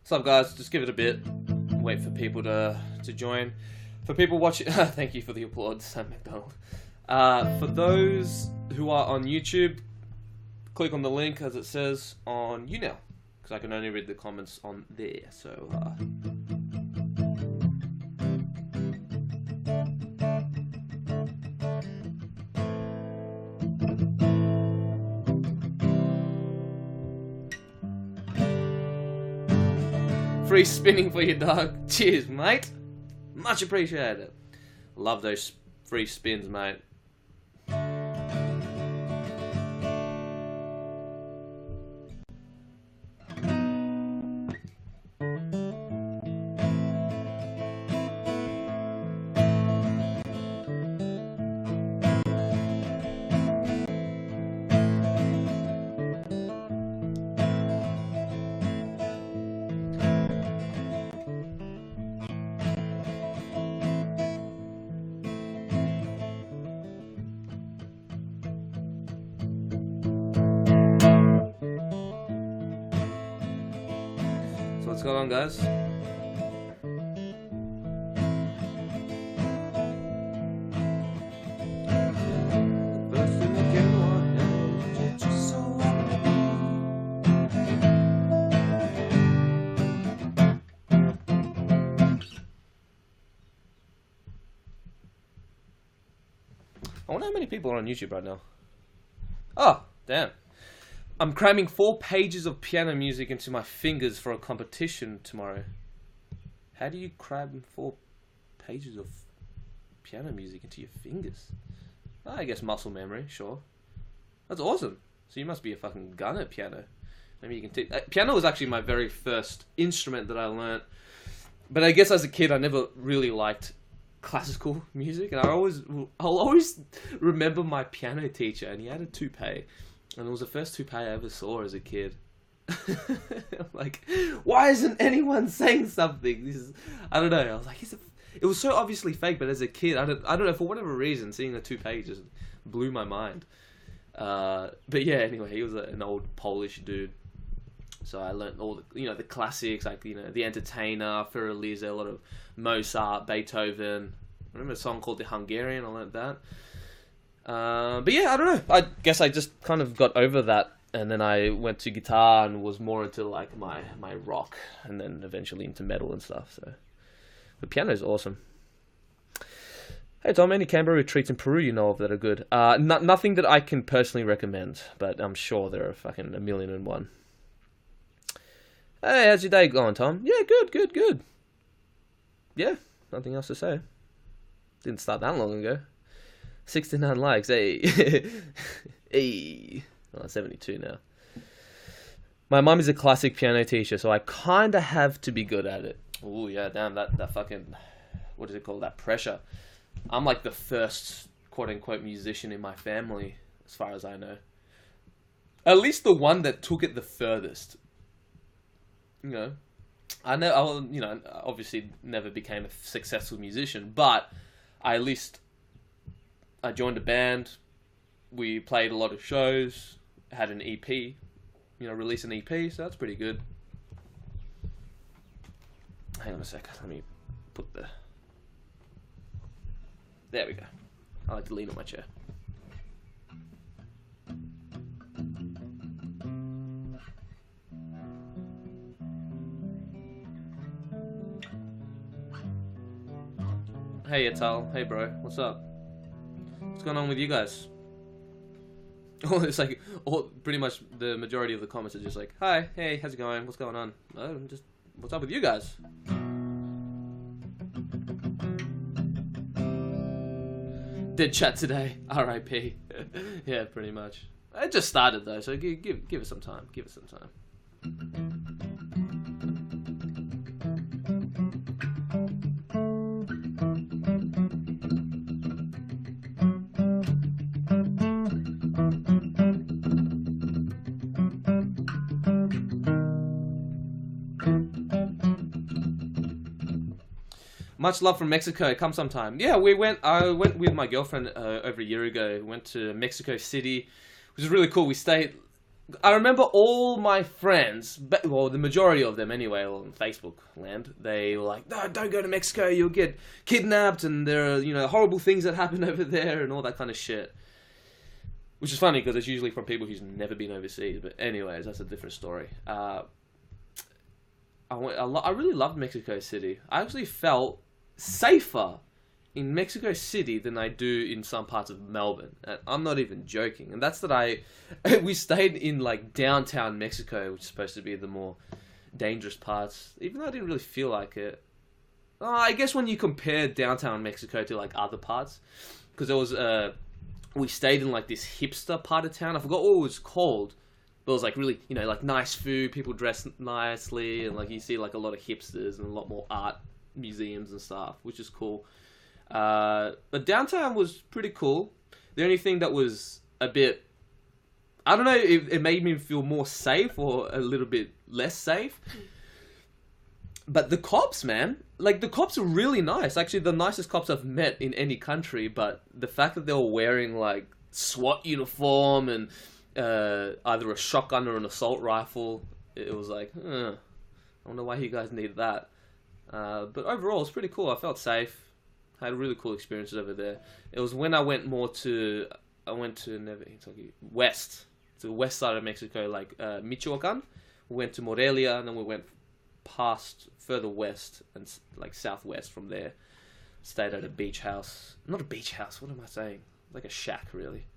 What's up, guys? Just give it a bit. Wait for people to join. For people watching, thank you for the applause, Sam McDonald. For those who are on YouTube, click on the link as it says on YouNow, because I can only read the comments on there. So. Free spinning for your dog. Cheers, mate. Much appreciated. Love those free spins, mate. What's going on, guys? I wonder how many people are on YouTube right now. Oh, damn. I'm cramming 4 pages of piano music into my fingers for a competition tomorrow. How do you cram 4 pages of piano music into your fingers? I guess muscle memory, sure. That's awesome. So you must be a fucking gun at piano. Maybe you can teach. Piano was actually my very first instrument that I learnt. But I guess as a kid I never really liked classical music. And I'll always remember my piano teacher, and he had a toupee. And it was the first toupee I ever saw as a kid. I'm like, why isn't anyone saying something? I don't know. I was like, it was so obviously fake, but as a kid, I don't know, for whatever reason, seeing the toupee just blew my mind. But yeah, anyway, he was an old Polish dude. So I learned all the, the classics, like, The Entertainer, Fürliese, a lot of Mozart, Beethoven. I remember a song called The Hungarian, I learned that. But yeah, I don't know. I guess I just kind of got over that, and then I went to guitar and was more into like my rock, and then eventually into metal and stuff. So, but piano's awesome. Hey Tom, any Canberra retreats in Peru you know of that are good? Nothing that I can personally recommend, but I'm sure there are fucking 1,000,001. Hey, how's your day going, Tom? Yeah, good. Yeah, nothing else to say. Didn't start that long ago. 69 likes, hey. Hey. Well, 72 now. My mum is a classic piano teacher, so I kind of have to be good at it. Oh yeah, damn, that fucking, what is it called, that pressure. I'm like the first quote-unquote musician in my family, as far as I know. At least the one that took it the furthest. I obviously never became a successful musician, but I joined a band, we played a lot of shows, had an EP, released an EP, so that's pretty good. Hang on a sec, let me put there we go. I like to lean on my chair. Hey Atal, hey bro, what's up? What's going on with you guys? Oh, it's like, pretty much the majority of the comments are just like, hi, hey, how's it going? What's going on? Just, what's up with you guys? Did chat today, R.I.P. Yeah, pretty much. I just started though, so give it some time. Give it some time. Much love from Mexico. Come sometime. Yeah, I went with my girlfriend over a year ago. We went to Mexico City, which is really cool. We stayed I remember all my friends, well, the majority of them anyway, on Facebook land, they were like, no, don't go to Mexico, you'll get kidnapped, and there are, horrible things that happen over there, and all that kind of shit. Which is funny, because it's usually from people who's never been overseas, but anyways, that's a different story. I really loved Mexico City. I actually felt safer in Mexico City than I do in some parts of Melbourne. And I'm not even joking. And that's that we stayed in like downtown Mexico, which is supposed to be the more dangerous parts, even though I didn't really feel like it. I guess when you compare downtown Mexico to like other parts, because there was we stayed in like this hipster part of town. I forgot what it was called. But it was like really, like nice food, people dress nicely, and like you see like a lot of hipsters and a lot more art museums and stuff, which is cool. But downtown was pretty cool. The only thing that was a bit, I don't know if it made me feel more safe or a little bit less safe. But the cops, man, like the cops are really nice. Actually, the nicest cops I've met in any country. But the fact that they were wearing like SWAT uniform and either a shotgun or an assault rifle, it was like, I wonder why you guys need that. But overall, it's pretty cool. I felt safe. I had really cool experiences over there. It was when I went to west, to the west side of Mexico, like Michoacan. We went to Morelia, and then we went past further west and like southwest from there. Stayed at a beach house. Not a beach house, what am I saying? Like a shack, really.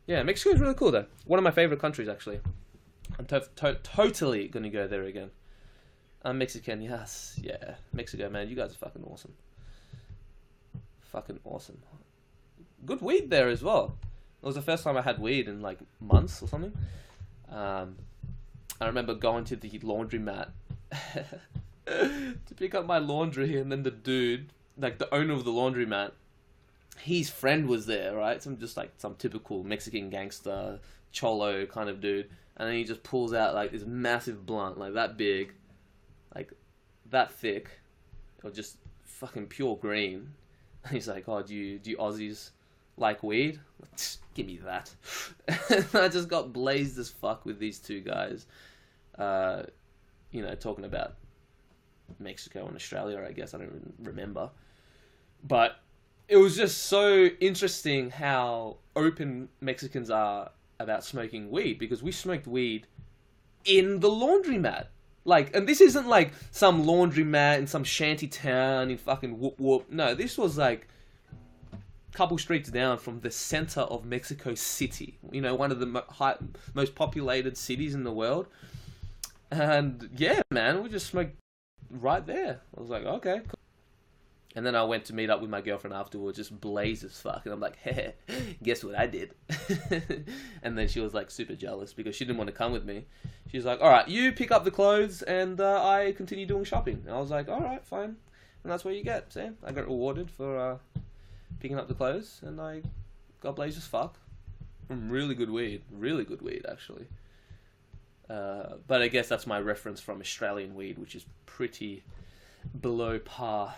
Yeah, Mexico is really cool, though. One of my favorite countries, actually. I'm totally going to go there again. I'm Mexican, yes. Yeah, Mexico, man. You guys are fucking awesome. Fucking awesome. Good weed there as well. It was the first time I had weed in, like, months or something. I remember going to the laundromat to pick up my laundry, and then the dude, like, the owner of the laundromat, his friend was there, right? Some typical Mexican gangster, cholo kind of dude. And then he just pulls out like this massive blunt, like that big, like that thick, or just fucking pure green. And he's like, "Oh, do you Aussies like weed? Give me that." And I just got blazed as fuck with these two guys, talking about Mexico and Australia, I guess. I don't even remember. But it was just so interesting how open Mexicans are about smoking weed, because we smoked weed in the laundromat. Like, and this isn't like some laundromat in some shanty town in fucking whoop whoop. No, this was like a couple streets down from the center of Mexico City. One of the most populated cities in the world. And yeah, man, we just smoked right there. I was like, okay, cool. And then I went to meet up with my girlfriend afterwards, just blazed as fuck. And I'm like, hey, guess what I did? And then she was like super jealous because she didn't want to come with me. She's like, all right, you pick up the clothes and I continue doing shopping. And I was like, all right, fine. And that's what you get. See, I got rewarded for picking up the clothes, and I got blazed as fuck from really good weed actually. But I guess that's my reference from Australian weed, which is pretty below par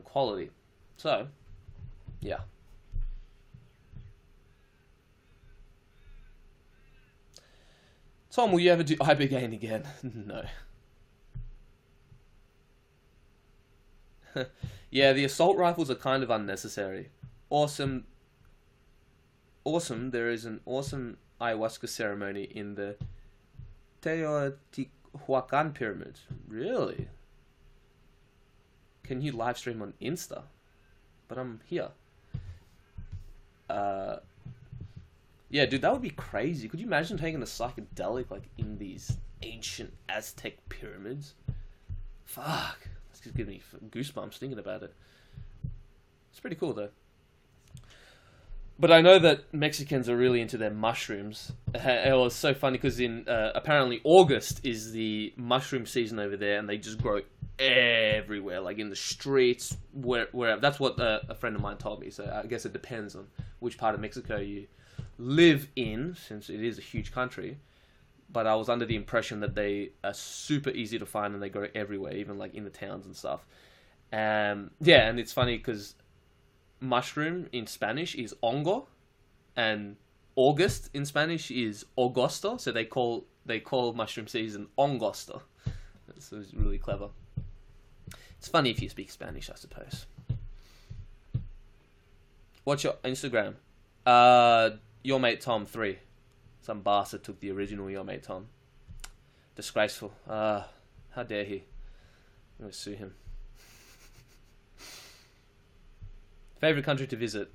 quality. So, yeah. Tom, will you ever do Ibogaine again? No. Yeah, the assault rifles are kind of unnecessary. Awesome. There is an awesome ayahuasca ceremony in the Teotihuacan pyramids. Really? Can you live stream on Insta? But I'm here. Yeah, dude, that would be crazy. Could you imagine taking a psychedelic like in these ancient Aztec pyramids? Fuck. This just gives me goosebumps thinking about it. It's pretty cool though. But I know that Mexicans are really into their mushrooms. It was so funny because in apparently August is the mushroom season over there, and they just grow everywhere, like in the streets, wherever. That's what a friend of mine told me. So I guess it depends on which part of Mexico you live in, since it is a huge country. But I was under the impression that they are super easy to find and they grow everywhere, even like in the towns and stuff. Yeah, and it's funny because mushroom in Spanish is hongo, and August in Spanish is Agosto, so they call mushroom season Ongosto. So it's really clever. It's funny if you speak Spanish, I suppose. What's your Instagram? Your mate Tom 3. Some bastard took the original Your Mate Tom. Disgraceful. How dare he? I'm gonna sue him. Favorite country to visit?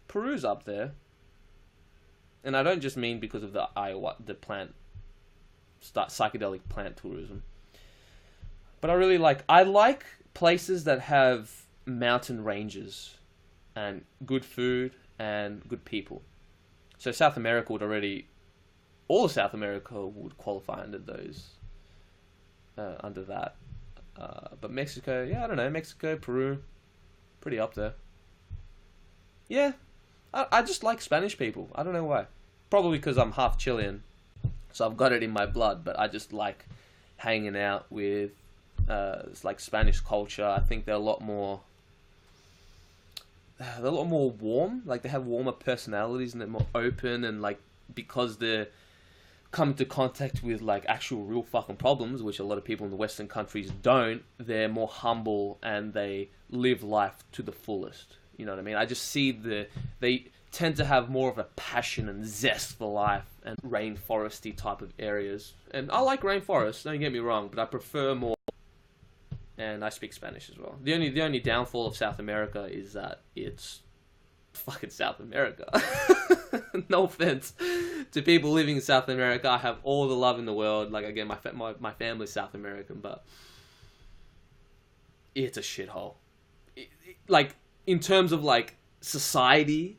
Peru's up there. And I don't just mean because of the plant, psychedelic plant tourism. But I like places that have mountain ranges and good food and good people. So South America all of South America would qualify under those, under that. But Mexico, yeah, I don't know, Mexico, Peru, pretty up there. Yeah, I just like Spanish people. I don't know why. Probably because I'm half Chilean, so I've got it in my blood. But I just like hanging out with like Spanish culture. I think they're a lot more warm. Like they have warmer personalities and they're more open, and like because they're come into contact with like actual real fucking problems, which a lot of people in the Western countries don't, they're more humble and they live life to the fullest. You know what I mean? I just see they tend to have more of a passion and zest for life and rainforesty type of areas. And I like rainforests, don't get me wrong, but I prefer more. And I speak Spanish as well. The only downfall of South America is that it's fucking South America. No offense to people living in South America. I have all the love in the world. Like again, my family's South American, but it's a shithole. Like in terms of like society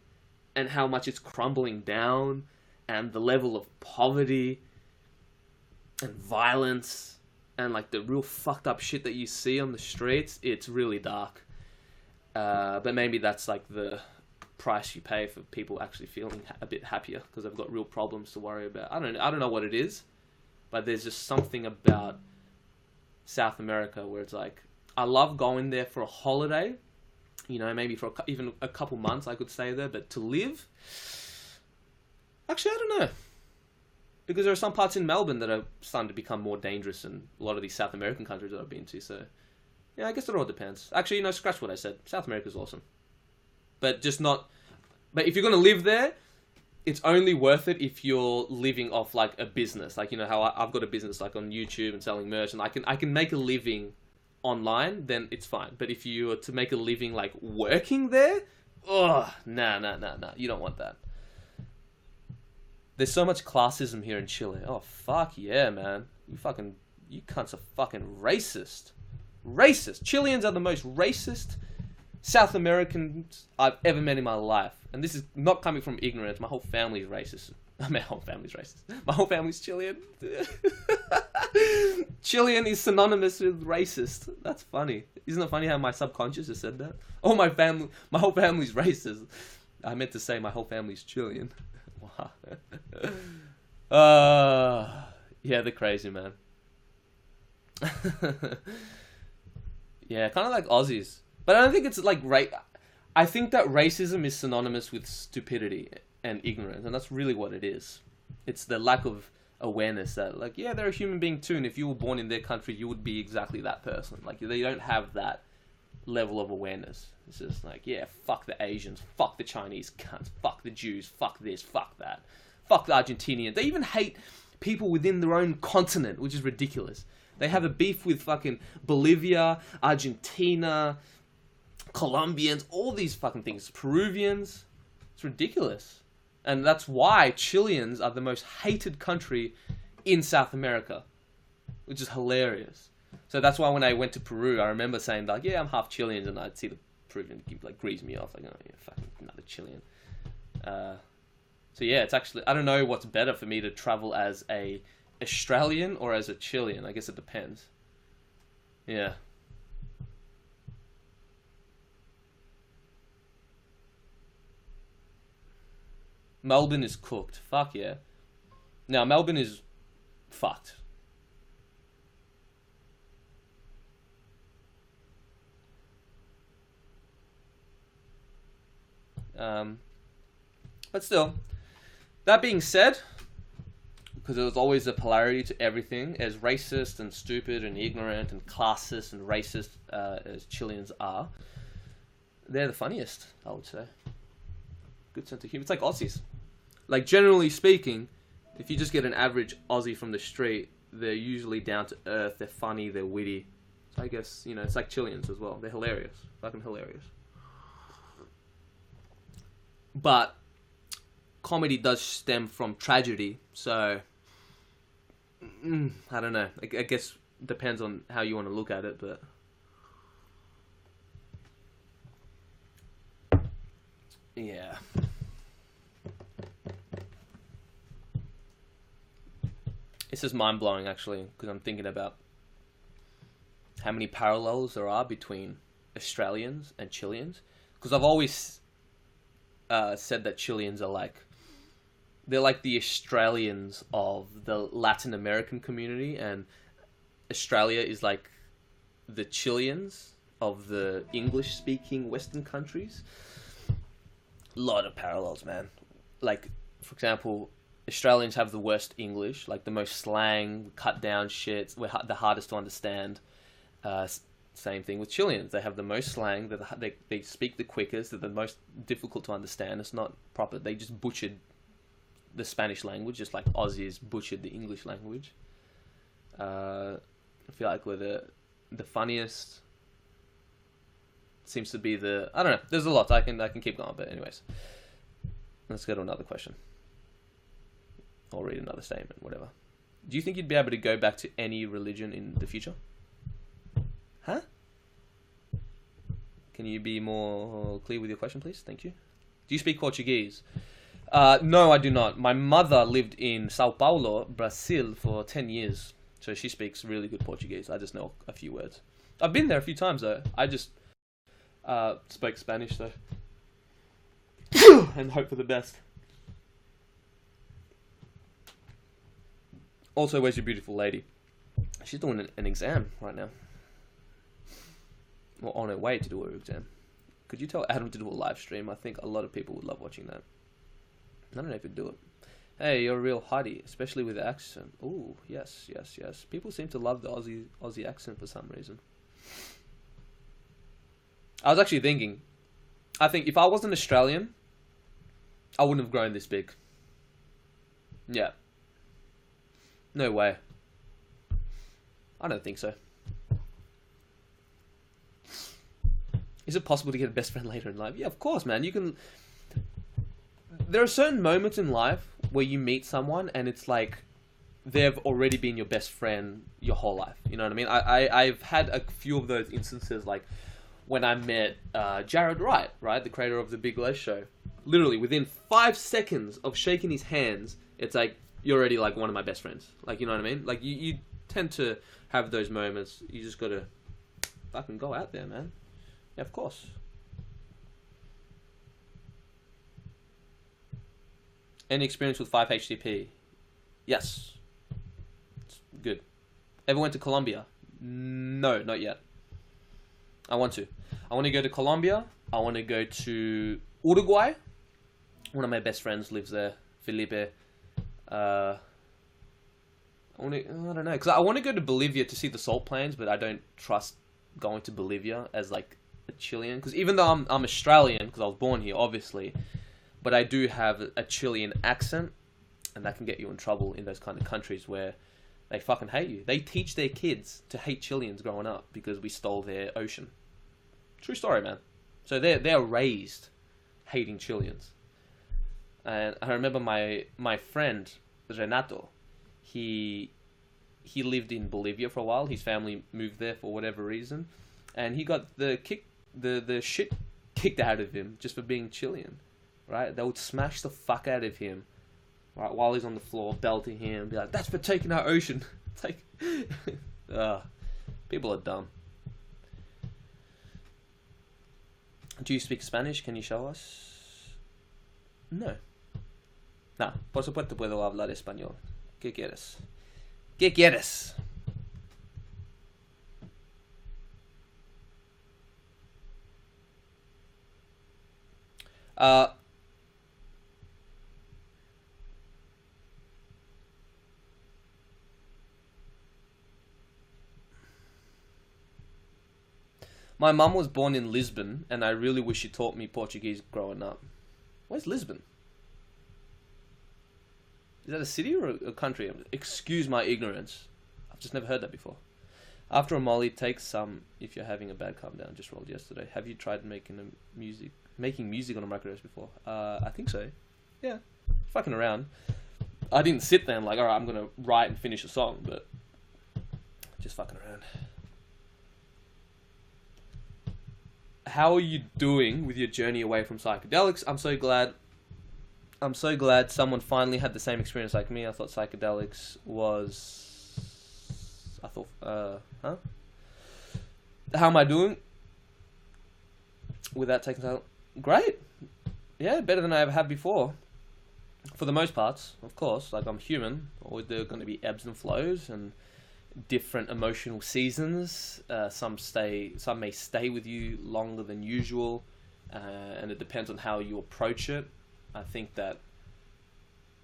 and how much it's crumbling down, and the level of poverty and violence and like the real fucked up shit that you see on the streets, it's really dark. But maybe that's like the price you pay for people actually feeling a bit happier because they've got real problems to worry about. I don't know what it is, but there's just something about South America where it's like I love going there for a holiday. You know, maybe for even a couple months I could stay there, but to live, actually I don't know, because there are some parts in Melbourne that are starting to become more dangerous, and a lot of these South American countries that I've been to. So yeah, I guess it all depends. Actually, you know, scratch what I said. South America's awesome, but just not. But if you're gonna live there, it's only worth it if you're living off like a business, like you know how I've got a business like on YouTube and selling merch, and I can make a living online, then it's fine. But if you were to make a living like working there, nah, you don't want that. There's so much classism here in Chile. Oh fuck yeah, man. You cunts are fucking racist. Chileans are the most racist South Americans I've ever met in my life. And this is not coming from ignorance. My whole family's racist. My whole family's racist. My whole family's Chilean. Chilean is synonymous with racist. That's funny. Isn't it funny how my subconscious has said that? Oh, my whole family's racist. I meant to say my whole family's Chilean. Wow. Yeah, they're crazy, man. Yeah, kind of like Aussies. But I don't think it's like I think that racism is synonymous with stupidity and ignorance, and that's really what it is. It's the lack of awareness that, like, yeah, they're a human being too, and if you were born in their country, you would be exactly that person. Like, they don't have that level of awareness. It's just like, yeah, fuck the Asians, fuck the Chinese cunts, fuck the Jews, fuck this, fuck that, fuck the Argentinians. They even hate people within their own continent, which is ridiculous. They have a beef with fucking Bolivia, Argentina, Colombians, all these fucking things, Peruvians. It's ridiculous. And that's why Chileans are the most hated country in South America, which is hilarious. So that's why when I went to Peru, I remember saying, like, yeah, I'm half Chilean, and I'd see the Peruvian like grease me off, like, oh, yeah, fucking another Chilean. So yeah, it's actually, I don't know what's better for me to travel as a Australian or as a Chilean. I guess it depends. Yeah. Melbourne is cooked. Fuck yeah. Now, Melbourne is fucked. Um, but still, that being said, because there was always a polarity to everything, as racist and stupid and ignorant and classist and racist as Chileans are, they're the funniest, I would say. Good sense of humor. It's like Aussies. Like, generally speaking, if you just get an average Aussie from the street, they're usually down to earth, they're funny, they're witty. So I guess, you know, it's like Chileans as well. They're hilarious. Fucking hilarious. But comedy does stem from tragedy, so I don't know. I guess depends on how you want to look at it, but yeah. It's just mind-blowing, actually, because I'm thinking about how many parallels there are between Australians and Chileans. Because I've always said that Chileans are like, they're like the Australians of the Latin American community, and Australia is like the Chileans of the English-speaking Western countries. A lot of parallels, man. Like, for example, Australians have the worst English, like the most slang, cut down shit, we're the hardest to understand. Same thing with Chileans. They have the most slang, they speak the quickest, they're the most difficult to understand. It's not proper. They just butchered the Spanish language, just like Aussies butchered the English language. I feel like we're the funniest. Seems to be the... I don't know. There's a lot. I can keep going, but anyways. Let's go to another question. Or read another statement, whatever. Do you think you'd be able to go back to any religion in the future? Huh? Can you be more clear with your question, please? Thank you. Do you speak Portuguese? No, I do not. My mother lived in Sao Paulo, Brazil, for 10 years. So she speaks really good Portuguese. I just know a few words. I've been there a few times, though. I just spoke Spanish, though. And hope for the best. Also, where's your beautiful lady? She's doing an exam right now. Or on her way to do her exam. Could you tell Adam to do a live stream? I think a lot of people would love watching that. I don't know if he'd do it. Hey, you're a real hottie, especially with the accent. Ooh, yes. People seem to love the Aussie accent for some reason. I was actually thinking, I think if I wasn't Australian, I wouldn't have grown this big. Yeah. No way. I don't think so. Is it possible to get a best friend later in life? Yeah, of course, man. You can... There are certain moments in life where you meet someone and it's like they've already been your best friend your whole life. You know what I mean? I've had a few of those instances, like when I met Jared Wright, right? The creator of The Big Les Show. Literally, within 5 seconds of shaking his hands, it's like, you're already like one of my best friends. Like, you know what I mean? Like, you tend to have those moments. You just gotta fucking go out there, man. Yeah, of course. Any experience with 5-HTP? Yes. It's good. Ever went to Colombia? No, not yet. I want to. I want to go to Colombia. I want to go to Uruguay. One of my best friends lives there, Felipe. I don't know, because I want to go to Bolivia to see the salt plains, but I don't trust going to Bolivia as like a Chilean, because even though I'm Australian, because I was born here, obviously, but I do have a Chilean accent, and that can get you in trouble in those kind of countries where they fucking hate you. They teach their kids to hate Chileans growing up because we stole their ocean. True story, man. So they're raised hating Chileans. And I remember my friend Renato, he lived in Bolivia for a while. His family moved there for whatever reason, and he got the shit kicked out of him just for being Chilean, right? They would smash the fuck out of him, right, while he's on the floor, belting him, be like, "That's for taking our ocean." It's like, people are dumb. Do you speak Spanish? Can you show us? No. No, por supuesto puedo hablar español. ¿Qué quieres? ¿Qué quieres? Uh, my mum was born in Lisbon, and I really wish she taught me Portuguese growing up. Where's Lisbon? Is that a city or a country? Excuse my ignorance. I've just never heard that before. After a molly, take some if you're having a bad calm down. Just rolled yesterday. Have you tried making music on a microdose before? I think so. Yeah, fucking around. I didn't sit there and like, all right, I'm gonna write and finish a song, but just fucking around. How are you doing with your journey away from psychedelics? I'm so glad someone finally had the same experience like me. I thought psychedelics was... huh? How am I doing? Without taking time? Great. Yeah, better than I ever have before. For the most parts, of course. Like, I'm human. Always there are going to be ebbs and flows and different emotional seasons. Some may stay with you longer than usual, and it depends on how you approach it. I think that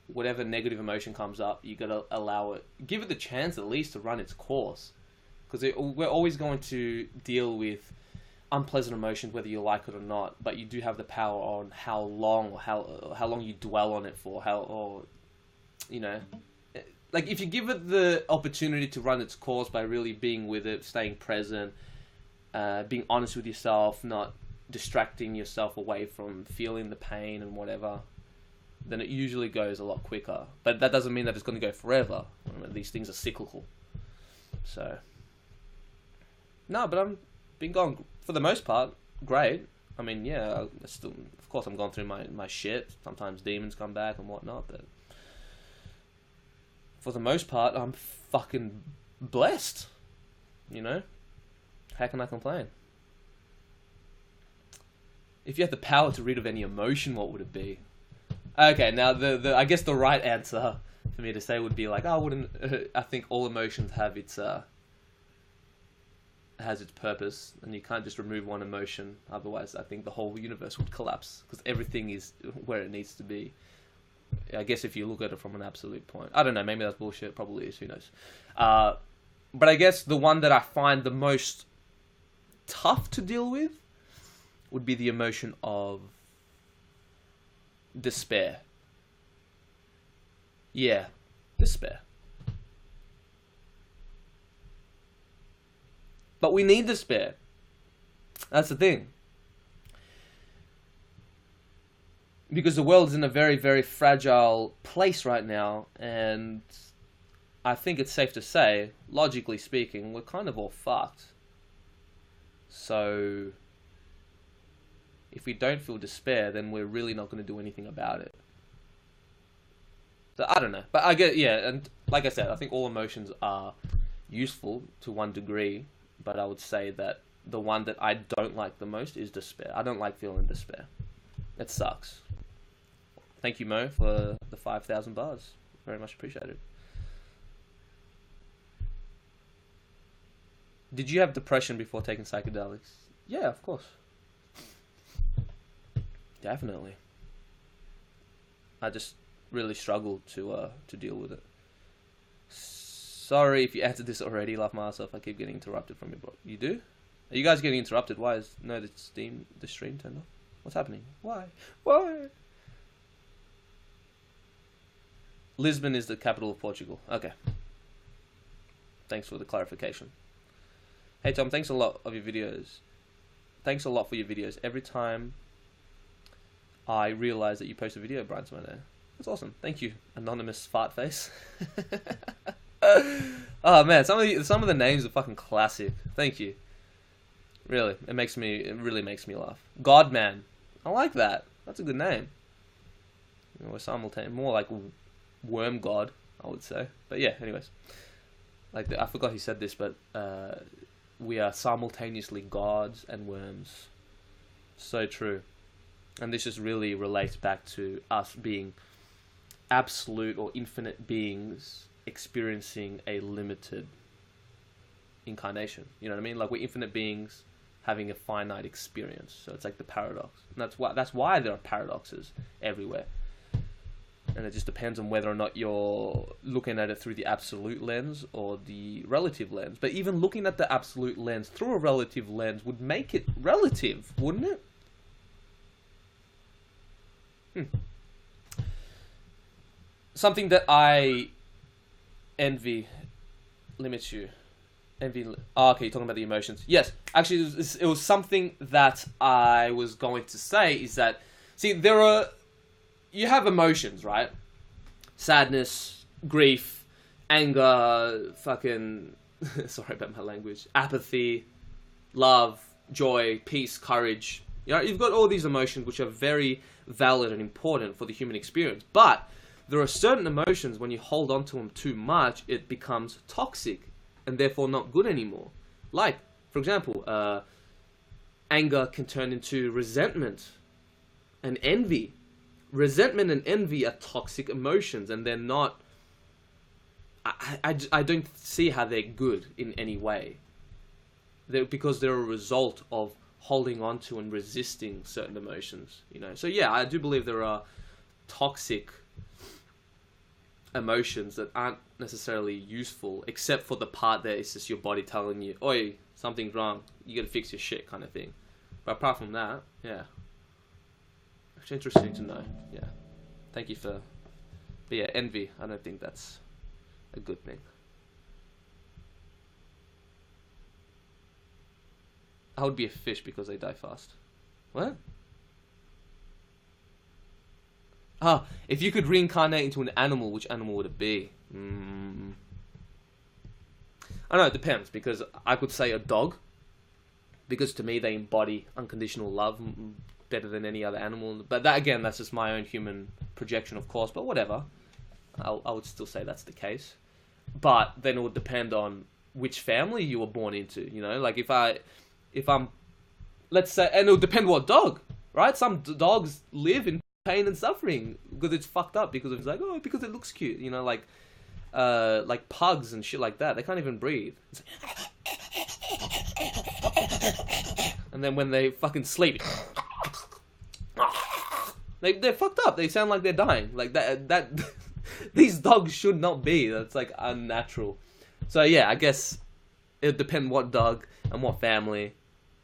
whatever negative emotion comes up, you gotta allow it, give it the chance at least to run its course, because we're always going to deal with unpleasant emotions whether you like it or not. But you do have the power on how long or how long you dwell on it for, like if you give it the opportunity to run its course by really being with it, staying present, being honest with yourself, not distracting yourself away from feeling the pain and whatever, then it usually goes a lot quicker. But that doesn't mean that it's going to go forever. These things are cyclical. So, no, but I'm been going, for the most part, great. I mean, yeah, still, of course I'm going through my shit. Sometimes demons come back and whatnot, but for the most part, I'm fucking blessed. You know? How can I complain? If you had the power to rid of any emotion, what would it be? Okay, now I guess the right answer for me to say would be like, I wouldn't. I think all emotions have has its purpose, and you can't just remove one emotion. Otherwise, I think the whole universe would collapse, because everything is where it needs to be. I guess if you look at it from an absolute point, I don't know. Maybe that's bullshit. Probably is. Who knows? But I guess the one that I find the most tough to deal with would be the emotion of despair. Yeah, despair. But we need despair. That's the thing. Because the world is in a very, very fragile place right now, and I think it's safe to say, logically speaking, we're kind of all fucked. So if we don't feel despair, then we're really not going to do anything about it. So I don't know. But I get, yeah, and like I said, I think all emotions are useful to one degree, but I would say that the one that I don't like the most is despair. I don't like feeling despair. It sucks. Thank you, Mo, for the 5,000 bars. Very much appreciated. Did you have depression before taking psychedelics? Yeah, of course. Definitely. I just really struggled to deal with it. Sorry if you answered this already. Laugh my ass off. I keep getting interrupted from your bro. You do? Are you guys getting interrupted? Why is the stream turned off? What's happening? Why? Lisbon is the capital of Portugal. Okay. Thanks for the clarification. Hey Tom, thanks a lot for your videos. Every time I realize that you post a video, Brian's my name. That's awesome. Thank you, anonymous fart face. Oh man, some of the names are fucking classic. Thank you. Really, it really makes me laugh. Godman, I like that. That's a good name. We're simultaneous, more like Worm God, I would say. But yeah, anyways, I forgot he said this, but we are simultaneously gods and worms. So true. And this just really relates back to us being absolute or infinite beings experiencing a limited incarnation. You know what I mean? Like, we're infinite beings having a finite experience. So it's like the paradox. And that's why there are paradoxes everywhere. And it just depends on whether or not you're looking at it through the absolute lens or the relative lens. But even looking at the absolute lens through a relative lens would make it relative, wouldn't it? Something that I envy limits you. Okay, you're talking about the emotions. Yes, actually, it was something that I was going to say is that, see, you have emotions, right? Sadness, grief, anger, fucking, sorry about my language, apathy, love, joy, peace, courage. You know, you've got all these emotions which are very valid and important for the human experience. But there are certain emotions, when you hold on to them too much, it becomes toxic and therefore not good anymore. Like, for example, anger can turn into resentment and envy. Resentment and envy are toxic emotions, and they're not... I don't see how they're good in any way. Because they're a result of holding on to and resisting certain emotions, you know. So yeah, I do believe there are toxic emotions that aren't necessarily useful, except for the part that it's just your body telling you, oi, something's wrong, you gotta fix your shit, kind of thing. But apart from that, yeah. Actually interesting to know, yeah. Thank you for... But yeah, envy, I don't think that's a good thing. I would be a fish because they die fast. What? Ah, if you could reincarnate into an animal, which animal would it be? I don't know, it depends, because I could say a dog, because to me they embody unconditional love better than any other animal. But that, again, that's just my own human projection, of course, but whatever. I would still say that's the case. But then it would depend on which family you were born into, you know? Like, if I'm, let's say, and it would depend what dog, right? Some dogs live in pain and suffering because it's fucked up, because it's like, oh, because it looks cute, you know, like pugs and shit like that. They can't even breathe. And then when they fucking sleep, they're fucked up. They sound like they're dying. Like that these dogs should not be. That's like unnatural. So yeah, I guess it would depend what dog and what family.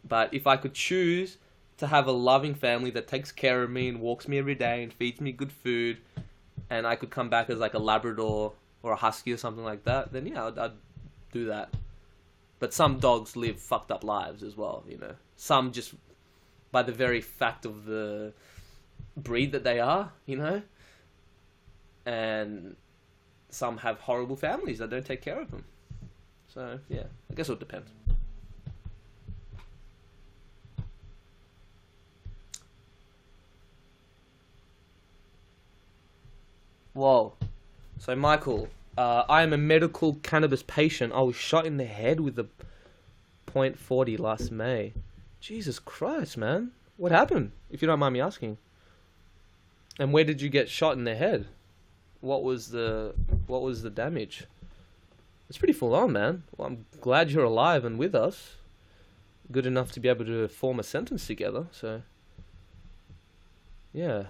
But if I could choose to have a loving family that takes care of me and walks me every day and feeds me good food, and I could come back as like a Labrador or a Husky or something like that, then yeah, I'd do that. But some dogs live fucked up lives as well, you know. Some just by the very fact of the breed that they are, you know. And some have horrible families that don't take care of them. So yeah, I guess it would depend. Whoa. So, Michael, I am a medical cannabis patient. I was shot in the head with a .40 last May. Jesus Christ, man. What happened, if you don't mind me asking? And where did you get shot in the head? What was the damage? It's pretty full on, man. Well, I'm glad you're alive and with us. Good enough to be able to form a sentence together, so... Yeah.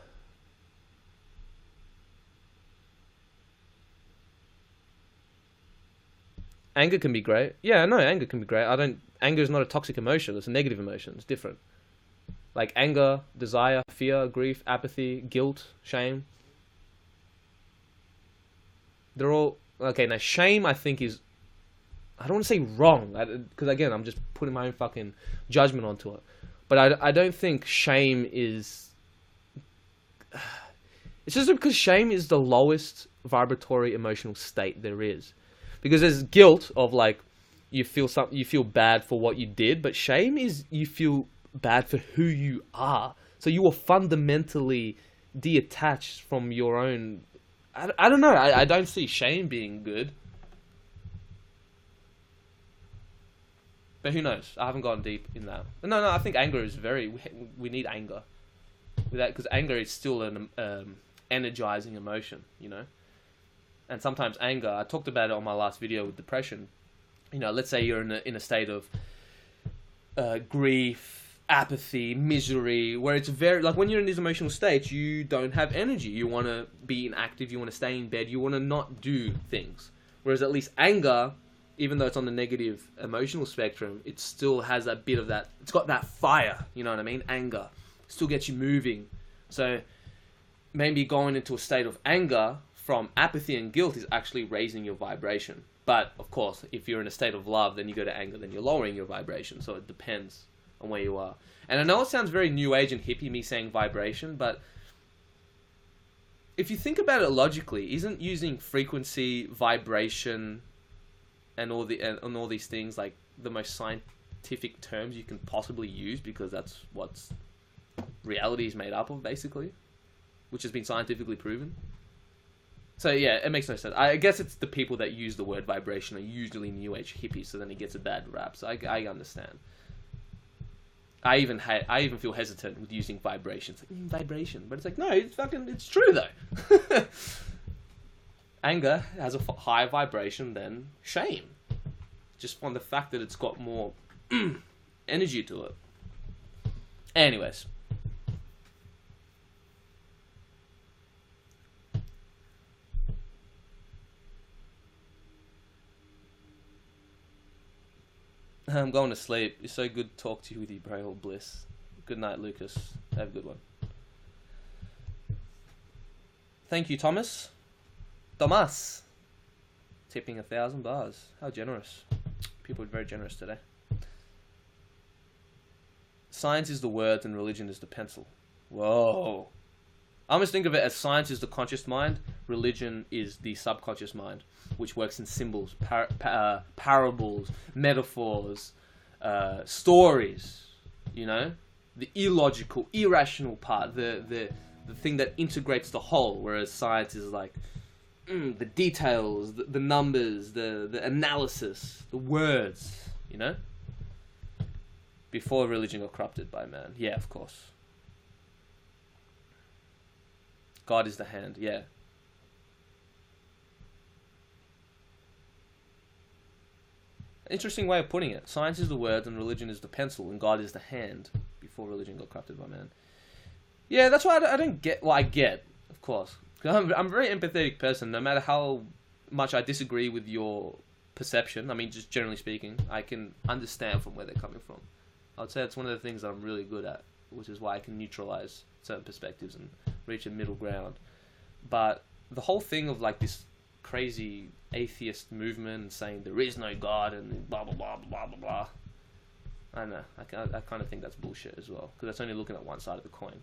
Anger can be great. Yeah, no, anger can be great. Anger is not a toxic emotion. It's a negative emotion. It's different. Like anger, desire, fear, grief, apathy, guilt, shame. They're all... Okay, now shame, I think, is... I don't want to say wrong, because again, I'm just putting my own fucking judgment onto it. But I don't think shame is... It's just because shame is the lowest vibratory emotional state there is. Because there's guilt of like, you feel bad for what you did, but shame is you feel bad for who you are. So you are fundamentally detached from your own... I don't know, I don't see shame being good. But who knows? I haven't gone deep in that. No, I think anger is we need anger. Because anger is still an energizing emotion, you know? And sometimes anger, I talked about it on my last video with depression. You know, let's say you're in a state of grief, apathy, misery, where it's very, like, when you're in these emotional states, you don't have energy. You want to be inactive, you want to stay in bed, you want to not do things. Whereas at least anger, even though it's on the negative emotional spectrum, it still has that bit of that, it's got that fire, you know what I mean? Anger still gets you moving. So maybe going into a state of anger from apathy and guilt is actually raising your vibration. But of course, if you're in a state of love, then you go to anger, then you're lowering your vibration. So it depends on where you are. And I know it sounds very new age and hippie, me saying vibration, but if you think about it logically, isn't using frequency, vibration, and all these things like the most scientific terms you can possibly use, because that's what reality is made up of, basically, which has been scientifically proven. So yeah, it makes no sense. I guess it's the people that use the word vibration are usually new age hippies, so then it gets a bad rap. So I understand. I even feel hesitant with using vibrations. Like, vibration, but it's like, no, it's true though. Anger has a higher vibration than shame, just from the fact that it's got more energy to it. Anyways. I'm going to sleep. It's so good to talk to you with you, bro. Bliss. Good night, Lucas. Have a good one. Thank you, Thomas. Thomas. Tipping 1,000 bars. How generous. People are very generous today. Science is the words and religion is the pencil. Whoa. I almost think of it as science is the conscious mind, religion is the subconscious mind, which works in symbols, parables, metaphors, stories, you know? The illogical, irrational part, the thing that integrates the whole, whereas science is like the details, the numbers, the analysis, the words, you know? Before religion got corrupted by man. Yeah, of course. God is the hand, yeah. Interesting way of putting it. Science is the words and religion is the pencil and God is the hand before religion got corrupted by man. Yeah, that's why I don't get... Well, I get, of course. Because I'm a very empathetic person. No matter how much I disagree with your perception, I mean, just generally speaking, I can understand from where they're coming from. I would say it's one of the things that I'm really good at, which is why I can neutralize certain perspectives and reach a middle ground. But the whole thing of like this crazy atheist movement and saying there is no God and blah blah blah blah blah blah, I don't know, I kind of think that's bullshit as well, because that's only looking at one side of the coin.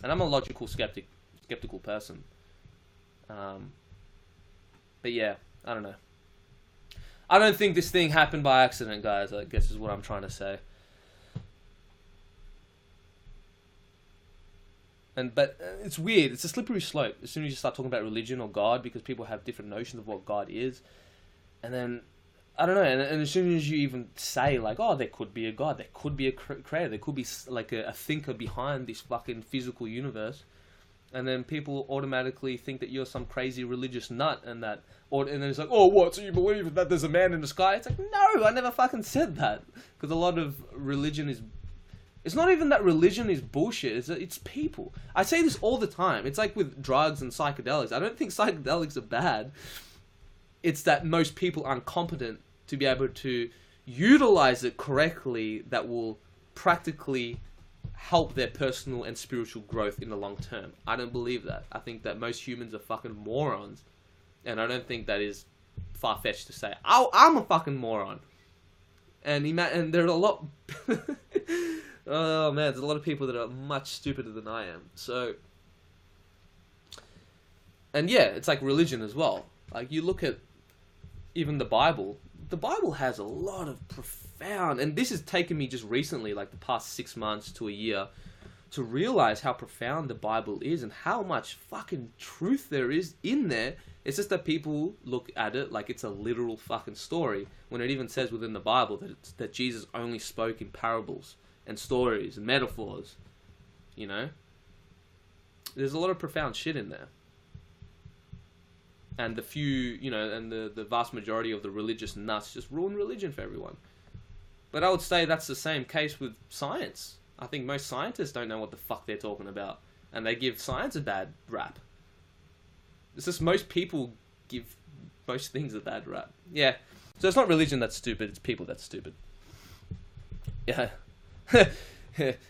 And I'm a logical skeptical person, but yeah, I don't know. I don't think this thing happened by accident, guys, I guess is what I'm trying to say. But it's weird. It's a slippery slope as soon as you start talking about religion or God, because people have different notions of what God is. And then, I don't know, and as soon as you even say, like, oh, there could be a God, there could be a creator, there could be, like, a thinker behind this fucking physical universe, and then people automatically think that you're some crazy religious nut, and then it's like, oh, what, so you believe that there's a man in the sky? It's like, no, I never fucking said that. Because a lot of religion is... It's not even that religion is bullshit, it's people. I say this all the time. It's like with drugs and psychedelics. I don't think psychedelics are bad. It's that most people aren't competent to be able to utilize it correctly that will practically help their personal and spiritual growth in the long term. I don't believe that. I think that most humans are fucking morons. And I don't think that is far-fetched to say. I'm a fucking moron. And there are a lot... Oh man, there's a lot of people that are much stupider than I am. So, and yeah, it's like religion as well. Like you look at even the Bible. The Bible has a lot of profound, and this has taken me just recently, like the past 6 months to a year, to realize how profound the Bible is and how much fucking truth there is in there. It's just that people look at it like it's a literal fucking story, when it even says within the Bible that Jesus only spoke in parables and stories and metaphors, you know? There's a lot of profound shit in there. And the few, you know, and the vast majority of the religious nuts just ruin religion for everyone. But I would say that's the same case with science. I think most scientists don't know what the fuck they're talking about, and they give science a bad rap. It's just most people give most things a bad rap. Yeah. So it's not religion that's stupid, it's people that's stupid. Yeah.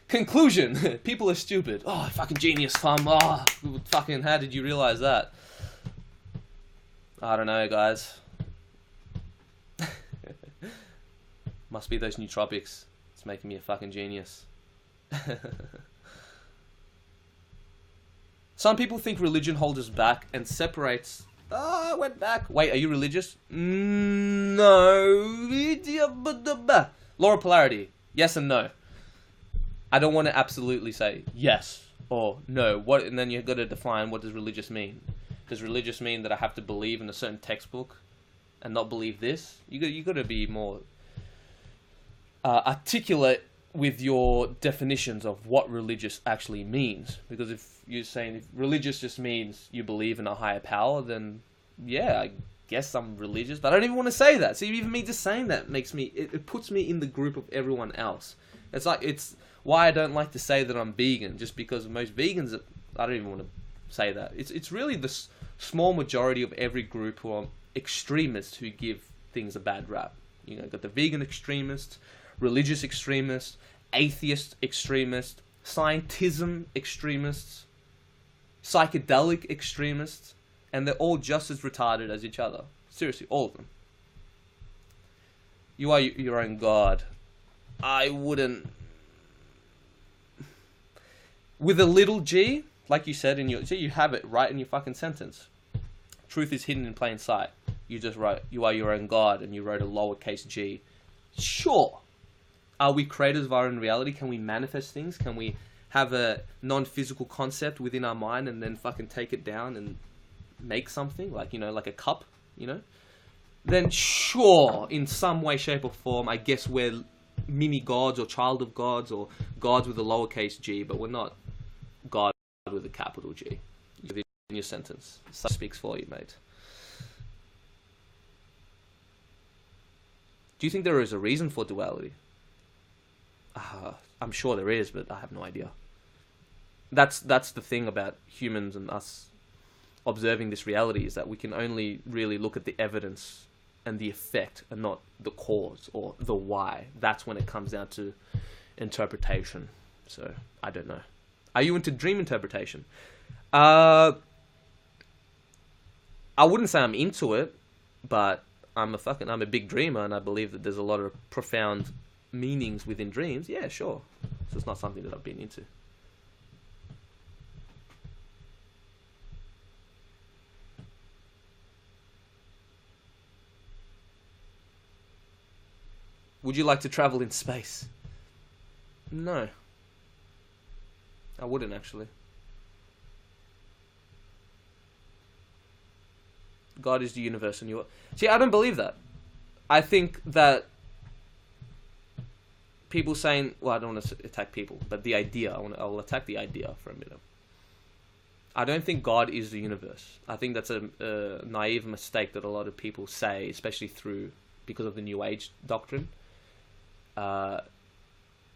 Conclusion. People are stupid. Oh, fucking genius, fam. Oh, fucking, how did you realize that? I don't know, guys. Must be those nootropics. It's making me a fucking genius. Some people think religion holds us back and separates. I went back. Wait, are you religious? No. Law of polarity. Yes and no. I don't want to absolutely say yes or no. What? And then you've got to define, what does religious mean? Does religious mean that I have to believe in a certain textbook and not believe this? You got to be more articulate with your definitions of what religious actually means. Because if you're saying if religious just means you believe in a higher power, then yeah, I guess I'm religious. But I don't even want to say that. See, even me just saying that makes me, it puts me in the group of everyone else. It's why I don't like to say that I'm vegan, just because most vegans, I don't even want to say that. It's really the small majority of every group who are extremists who give things a bad rap. You know, got the vegan extremists, religious extremists, atheist extremists, scientism extremists, psychedelic extremists, and they're all just as retarded as each other. Seriously, all of them. You are your own God. I wouldn't. With a little g, like you said in your, see, you have it right in your fucking sentence. Truth is hidden in plain sight. You just wrote, you are your own God, and you wrote a lowercase g. Sure. Are we creators of our own reality? Can we manifest things? Can we have a non-physical concept within our mind and then fucking take it down and make something? Like, you know, like a cup, you know? Then sure, in some way, shape or form, I guess we're mini gods or child of gods or gods with a lowercase g, but we're not God with a capital G. In your sentence. So speaks for you, mate. Do you think there is a reason for duality? I'm sure there is, but I have no idea. That's the thing about humans and us observing this reality, is that we can only really look at the evidence and the effect and not the cause or the why. That's when it comes down to interpretation. So, I don't know. Are you into dream interpretation? I wouldn't say I'm into it, but I'm a big dreamer, and I believe that there's a lot of profound meanings within dreams. Yeah, sure. So it's not something that I've been into. Would you like to travel in space? No. I wouldn't, actually. God is the universe and you are... See, I don't believe that. I think that people saying... Well, I don't want to attack people, but the idea. I'll attack the idea for a minute. I don't think God is the universe. I think that's a naive mistake that a lot of people say, especially because of the New Age doctrine.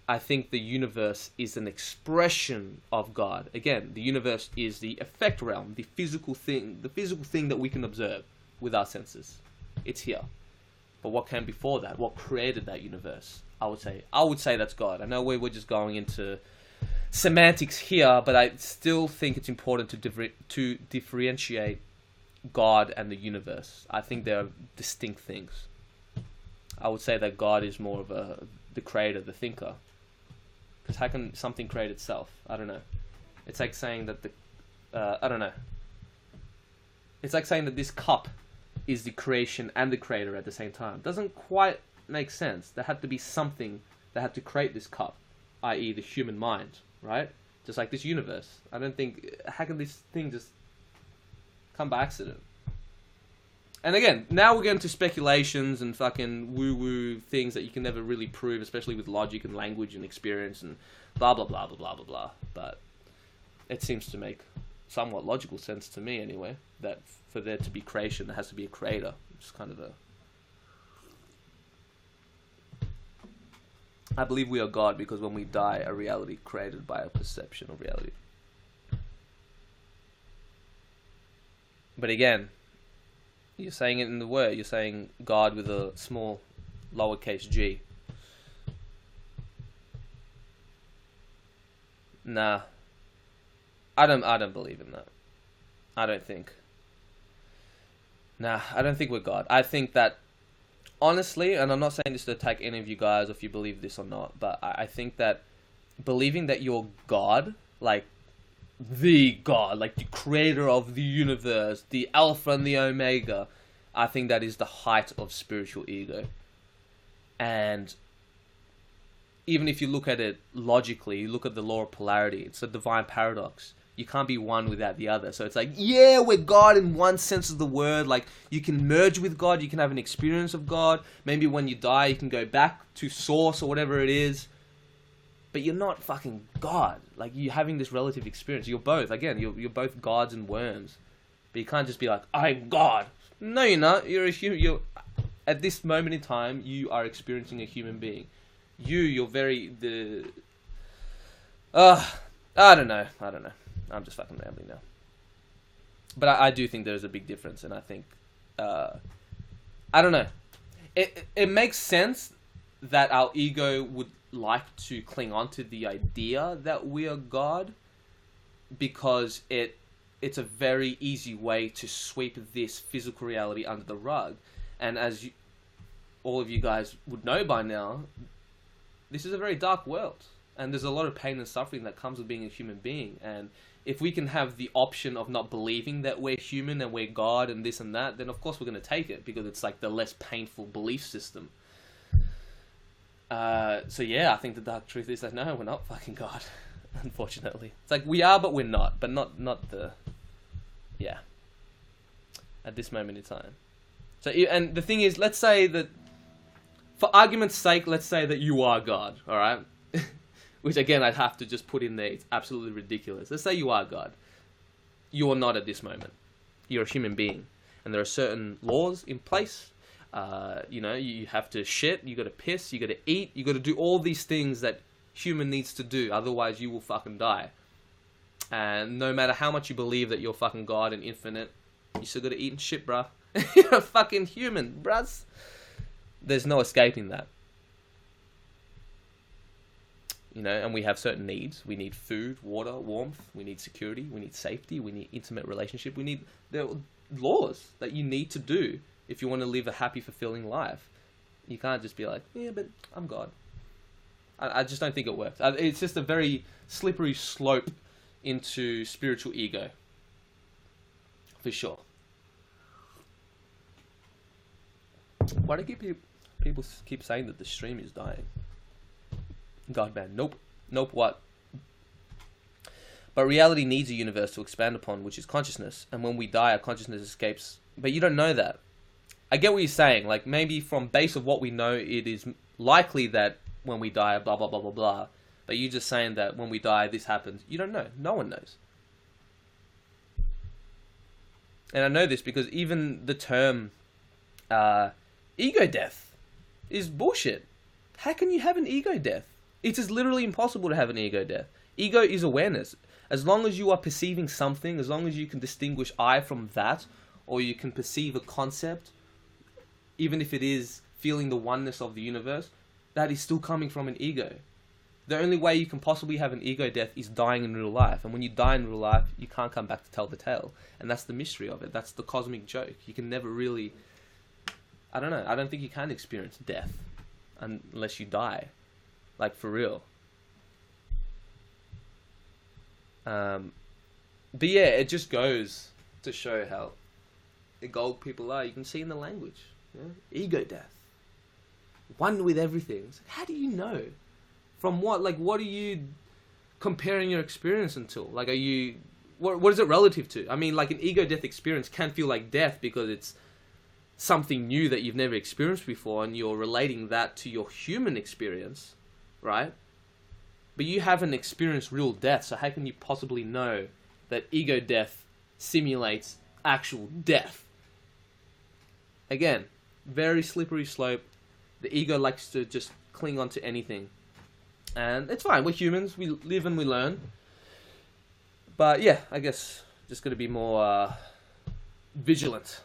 I think the universe is an expression of God. Again, the universe is the effect realm, the physical thing that we can observe with our senses. It's here. But what came before that? What created that universe? I would say that's God. I know we're just going into semantics here, but I still think it's important to differentiate God and the universe. I think they're distinct things. I would say that God is more of the creator, the thinker. Because how can something create itself? I don't know. It's like saying that I don't know. It's like saying that this cup is the creation and the creator at the same time. Doesn't quite make sense. There had to be something that had to create this cup, i.e. the human mind, right? Just like this universe. I don't think... How can this thing just come by accident? And again, now we're getting to speculations and fucking woo-woo things that you can never really prove, especially with logic and language and experience and blah, blah, blah, blah, blah, blah, blah. But it seems to make somewhat logical sense to me anyway, that for there to be creation, there has to be a creator. It's kind of I believe we are God because when we die, a reality created by a perception of reality. But again, you're saying it in the word. You're saying God with a small lowercase g. Nah. I don't believe in that. I don't think. Nah, I don't think we're God. I think that, honestly, and I'm not saying this to attack any of you guys if you believe this or not, but I think that believing that you're God, like the God, like the creator of the universe, the Alpha and the Omega, I think that is the height of spiritual ego. And even if you look at it logically, you look at the law of polarity, it's a divine paradox. You can't be one without the other. So it's like, yeah, we're God in one sense of the word. Like, you can merge with God. You can have an experience of God. Maybe when you die, you can go back to source or whatever it is. But you're not fucking God. Like, you're having this relative experience. You're both. Again, you're both gods and worms. But you can't just be like, I'm God. No, you're not. You're a human. At this moment in time, you are experiencing a human being. You're very... I don't know. I'm just fucking rambling now. But I do think there's a big difference, and I think... I don't know. It makes sense that our ego would like to cling on to the idea that we are God, because it's a very easy way to sweep this physical reality under the rug. And as all of you guys would know by now, this is a very dark world. And there's a lot of pain and suffering that comes with being a human being. And if we can have the option of not believing that we're human and we're God and this and that, then of course we're going to take it, because it's like the less painful belief system. So yeah, I think the dark truth is that no, we're not fucking God, unfortunately. It's like we are, but we're not. But not the... Yeah. At this moment in time. So, and the thing is, let's say that, for argument's sake, let's say that you are God, alright? Which again, I'd have to just put in there, it's absolutely ridiculous. Let's say you are God. You are not at this moment. You're a human being. And there are certain laws in place. You have to shit, you gotta piss, you gotta eat, you gotta do all these things that human needs to do, otherwise you will fucking die. And no matter how much you believe that you're fucking God and infinite, you still gotta eat and shit, bruh. You're a fucking human, bruhs. There's no escaping that. And we have certain needs. We need food, water, warmth. We need security. We need safety. We need intimate relationship. We need the laws that you need to do if you want to live a happy, fulfilling life. You can't just be like, yeah, but I'm God. I just don't think it works. It's just a very slippery slope into spiritual ego. For sure. Why do people keep saying that the stream is dying? God, man. Nope, what? But reality needs a universe to expand upon, which is consciousness. And when we die, our consciousness escapes. But you don't know that. I get what you're saying. Like, maybe from base of what we know, it is likely that when we die, blah, blah, blah, blah, blah. But you're just saying that when we die, this happens. You don't know. No one knows. And I know this because even the term ego death is bullshit. How can you have an ego death? It is literally impossible to have an ego death. Ego is awareness. As long as you are perceiving something, as long as you can distinguish I from that, or you can perceive a concept, even if it is feeling the oneness of the universe, that is still coming from an ego. The only way you can possibly have an ego death is dying in real life. And when you die in real life, you can't come back to tell the tale. And that's the mystery of it. That's the cosmic joke. You can never really... I don't know. I don't think you can experience death unless you die. Like, for real. But yeah, it just goes to show how egoic people are. You can see in the language. Yeah? Ego death. One with everything. How do you know? From what? Like, what are you comparing your experience until? Like, are you... What is it relative to? I mean, like, an ego death experience can feel like death because it's something new that you've never experienced before, and you're relating that to your human experience, right? But you haven't experienced real death, so how can you possibly know that ego death simulates actual death? Again, very slippery slope. The ego likes to just cling on to anything. And it's fine. We're humans. We live and we learn. But yeah, I guess just got to be more vigilant.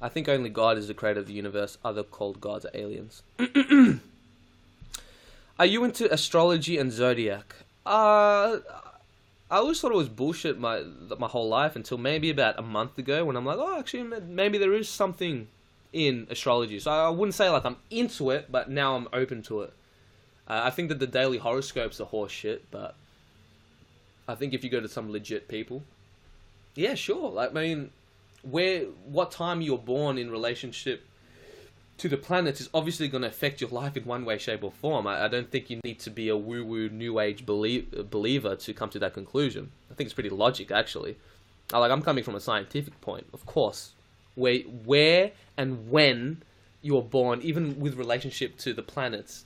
I think only God is the creator of the universe. Other called gods are aliens. Are you into astrology and zodiac? I always thought it was bullshit my whole life until maybe about a month ago when I'm like, oh, actually, maybe there is something in astrology. So I wouldn't say like I'm into it, but now I'm open to it. I think that the daily horoscopes are horse shit, but I think if you go to some legit people, yeah, sure. Like, I mean, what time you're born in relationship to the planets is obviously going to affect your life in one way, shape, or form. I don't think you need to be a woo-woo new age believer to come to that conclusion. I think it's pretty logic, actually. I'm coming from a scientific point, of course. Where and when you're born, even with relationship to the planets,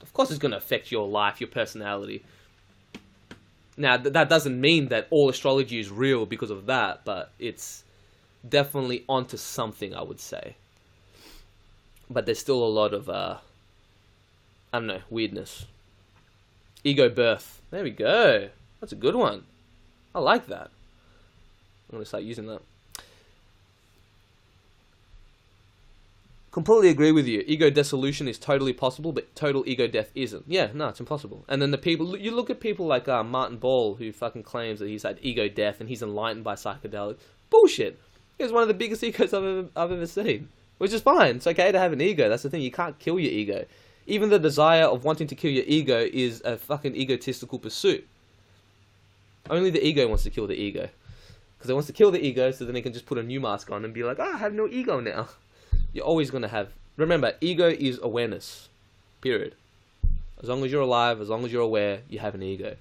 of course it's going to affect your life, your personality. Now, that doesn't mean that all astrology is real because of that, but it's definitely onto something, I would say. But there's still a lot of, I don't know, weirdness. Ego birth. There we go. That's a good one. I like that. I'm going to start using that. Completely agree with you. Ego dissolution is totally possible, but total ego death isn't. Yeah, no, it's impossible. And then you look at people like Martin Ball, who fucking claims that he's had ego death and he's enlightened by psychedelics. Bullshit. He has one of the biggest egos I've ever seen. Which is fine. It's okay to have an ego. That's the thing. You can't kill your ego. Even the desire of wanting to kill your ego is a fucking egotistical pursuit. Only the ego wants to kill the ego. Because it wants to kill the ego so then it can just put a new mask on and be like, I have no ego now. You're always going to have... Remember, ego is awareness. Period. As long as you're alive, as long as you're aware, you have an ego.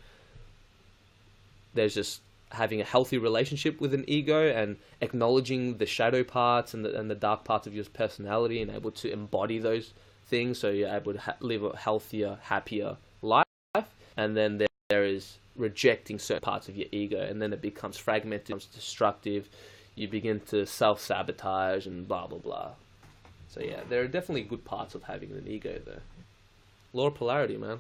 There's just having a healthy relationship with an ego and acknowledging the shadow parts and the dark parts of your personality and able to embody those things so you're able to live a healthier, happier life. And then there is rejecting certain parts of your ego, and then it becomes fragmented, becomes destructive. You begin to self-sabotage and blah, blah, blah. So yeah, there are definitely good parts of having an ego though. Law of polarity, man.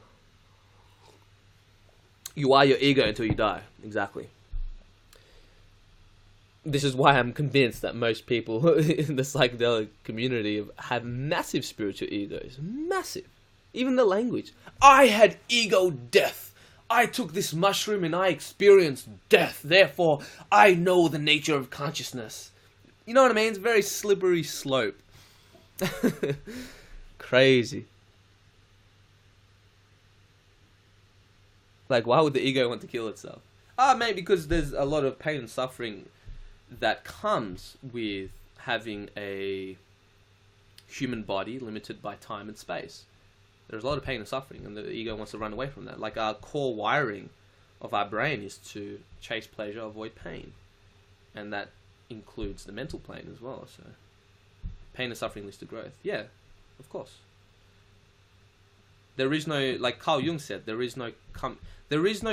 You are your ego until you die. Exactly. This is why I'm convinced that most people in the psychedelic community have massive spiritual egos. Massive. Even the language. I had ego death. I took this mushroom and I experienced death. Therefore, I know the nature of consciousness. You know what I mean? It's a very slippery slope. Crazy. Like, why would the ego want to kill itself? Maybe because there's a lot of pain and suffering that comes with having a human body limited by time and space. There's a lot of pain and suffering, and the ego wants to run away from that. Like, our core wiring of our brain is to chase pleasure, avoid pain. And that includes the mental plane as well. So, pain and suffering leads to growth. Yeah, of course. There is no, like Carl Jung said, there is no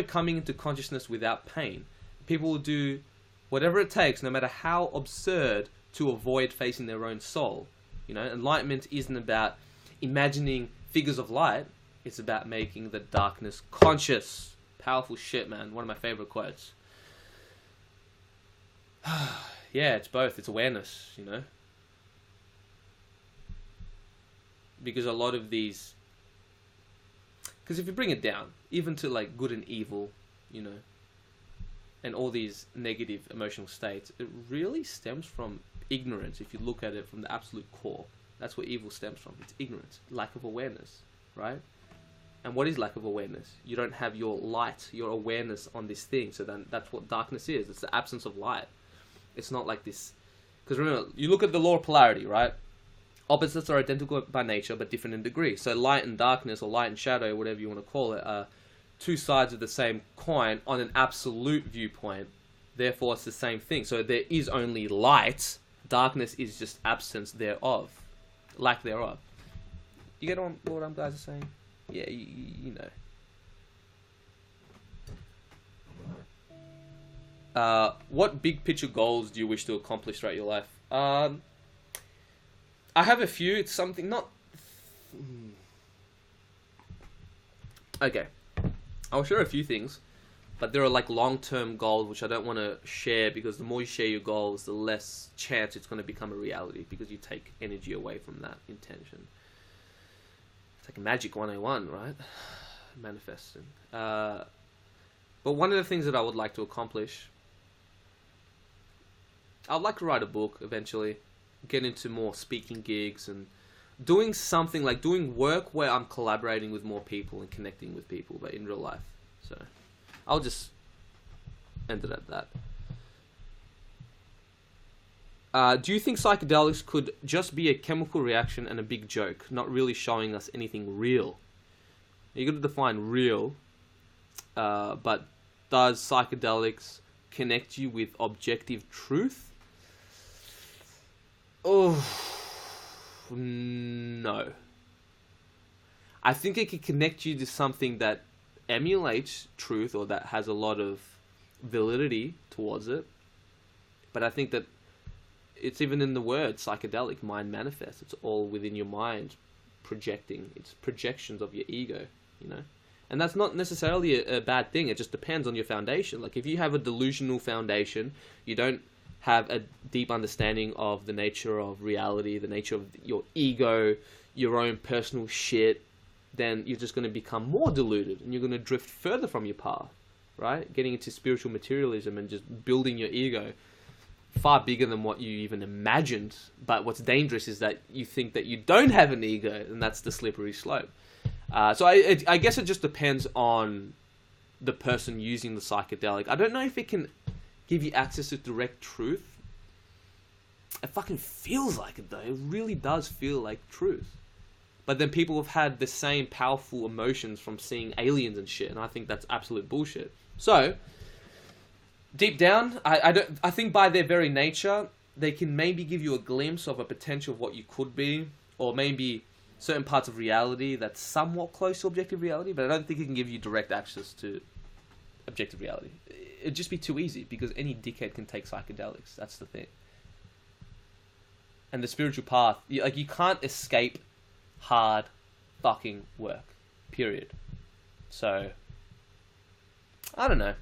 coming into consciousness without pain. People will do whatever it takes, no matter how absurd, to avoid facing their own soul. You know, enlightenment isn't about imagining figures of light. It's about making the darkness conscious. Powerful shit, man. One of my favorite quotes. Yeah, it's both. It's awareness, you know. Because a lot of these... Because if you bring it down, even to like good and evil, you know, and all these negative emotional states, it really stems from ignorance. If you look at it from the absolute core, that's where evil stems from. It's ignorance, lack of awareness, right? And what is lack of awareness? You don't have your light, your awareness on this thing. So then that's what darkness is. It's the absence of light. It's not like this. Because remember, you look at the law of polarity, right? Opposites are identical by nature, but different in degree. So light and darkness, or light and shadow, whatever you want to call it, are two sides of the same coin on an absolute viewpoint. Therefore, it's the same thing. So there is only light. Darkness is just absence thereof. Lack thereof. You get on what I'm guys are saying? Yeah, you know. What big picture goals do you wish to accomplish throughout your life? I have a few. It's something not... Okay. I'll share a few things. But there are like long-term goals which I don't want to share, because the more you share your goals, the less chance it's going to become a reality, because you take energy away from that intention. It's like a magic 101, right? Manifesting. But one of the things that I would like to accomplish, I'd like to write a book eventually, get into more speaking gigs and doing something like doing work where I'm collaborating with more people and connecting with people, but in real life. So I'll just end it at that. Do you think psychedelics could just be a chemical reaction and a big joke, not really showing us anything real? You got to define real, but does psychedelics connect you with objective truth? Oh, no. I think it can connect you to something that emulates truth, or that has a lot of validity towards it. But I think that it's even in the word psychedelic, mind manifest. It's all within your mind projecting. It's projections of your ego, you know. And that's not necessarily a bad thing. It just depends on your foundation. Like if you have a delusional foundation, you don't have a deep understanding of the nature of reality, the nature of your ego, your own personal shit, then you're just going to become more deluded and you're going to drift further from your path, right? Getting into spiritual materialism and just building your ego far bigger than what you even imagined. But what's dangerous is that you think that you don't have an ego, and that's the slippery slope. So I guess it just depends on the person using the psychedelic. I don't know if it can give you access to direct truth. It fucking feels like it though. It really does feel like truth. But then people have had the same powerful emotions from seeing aliens and shit, and I think that's absolute bullshit. So deep down, I think by their very nature, they can maybe give you a glimpse of a potential of what you could be, or maybe certain parts of reality that's somewhat close to objective reality, but I don't think it can give you direct access to objective reality. It'd just be too easy, because any dickhead can take psychedelics. That's the thing. And the spiritual path, you can't escape hard fucking work. Period. So, I don't know.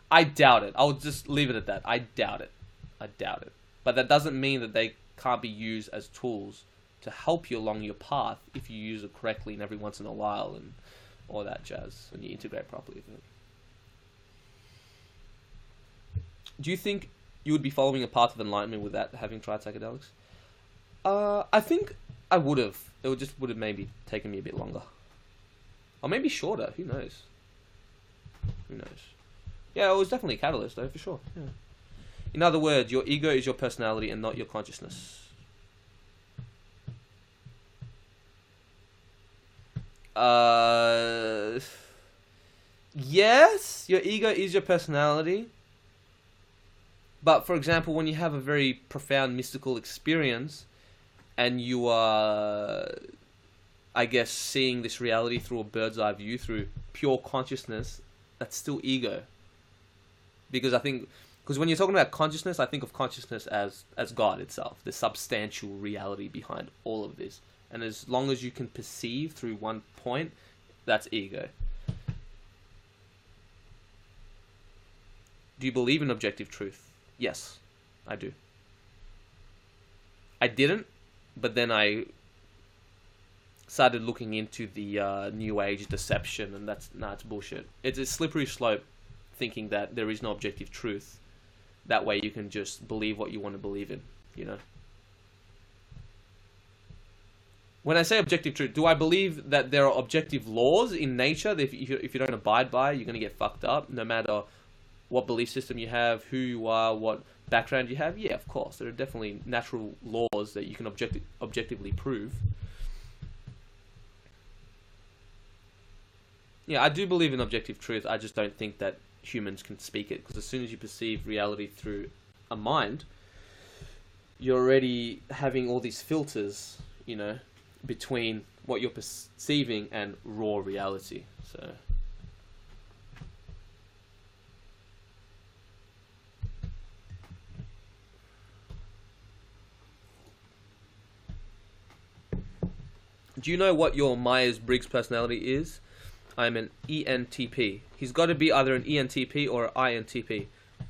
I doubt it. I'll just leave it at that. I doubt it. But that doesn't mean that they can't be used as tools to help you along your path if you use it correctly and every once in a while and all that jazz, and you integrate properly with it. Do you think you would be following a path of enlightenment without having tried psychedelics? I think I would have. It would have maybe taken me a bit longer. Or maybe shorter. Who knows? Yeah, it was definitely a catalyst, though, for sure. Yeah. In other words, your ego is your personality and not your consciousness. Yes, your ego is your personality. But, for example, when you have a very profound mystical experience and you are, I guess, seeing this reality through a bird's eye view, through pure consciousness, that's still ego. Because when you're talking about consciousness, I think of consciousness as God itself, the substantial reality behind all of this. And as long as you can perceive through one point, that's ego. Do you believe in objective truth? Yes, I do. I didn't, but then I started looking into the New Age deception, and it's bullshit. It's a slippery slope, thinking that there is no objective truth. That way you can just believe what you want to believe in, you know? When I say objective truth, do I believe that there are objective laws in nature that if you don't abide by, you're going to get fucked up, no matter what belief system you have, who you are, what background you have? Yeah, of course. There are definitely natural laws that you can objectively prove. Yeah, I do believe in objective truth. I just don't think that humans can speak it, because as soon as you perceive reality through a mind, you're already having all these filters, you know, between what you're perceiving and raw reality. So Do you know what your Myers-Briggs personality is? I'm an ENTP. He's got to be either an ENTP or an INTP.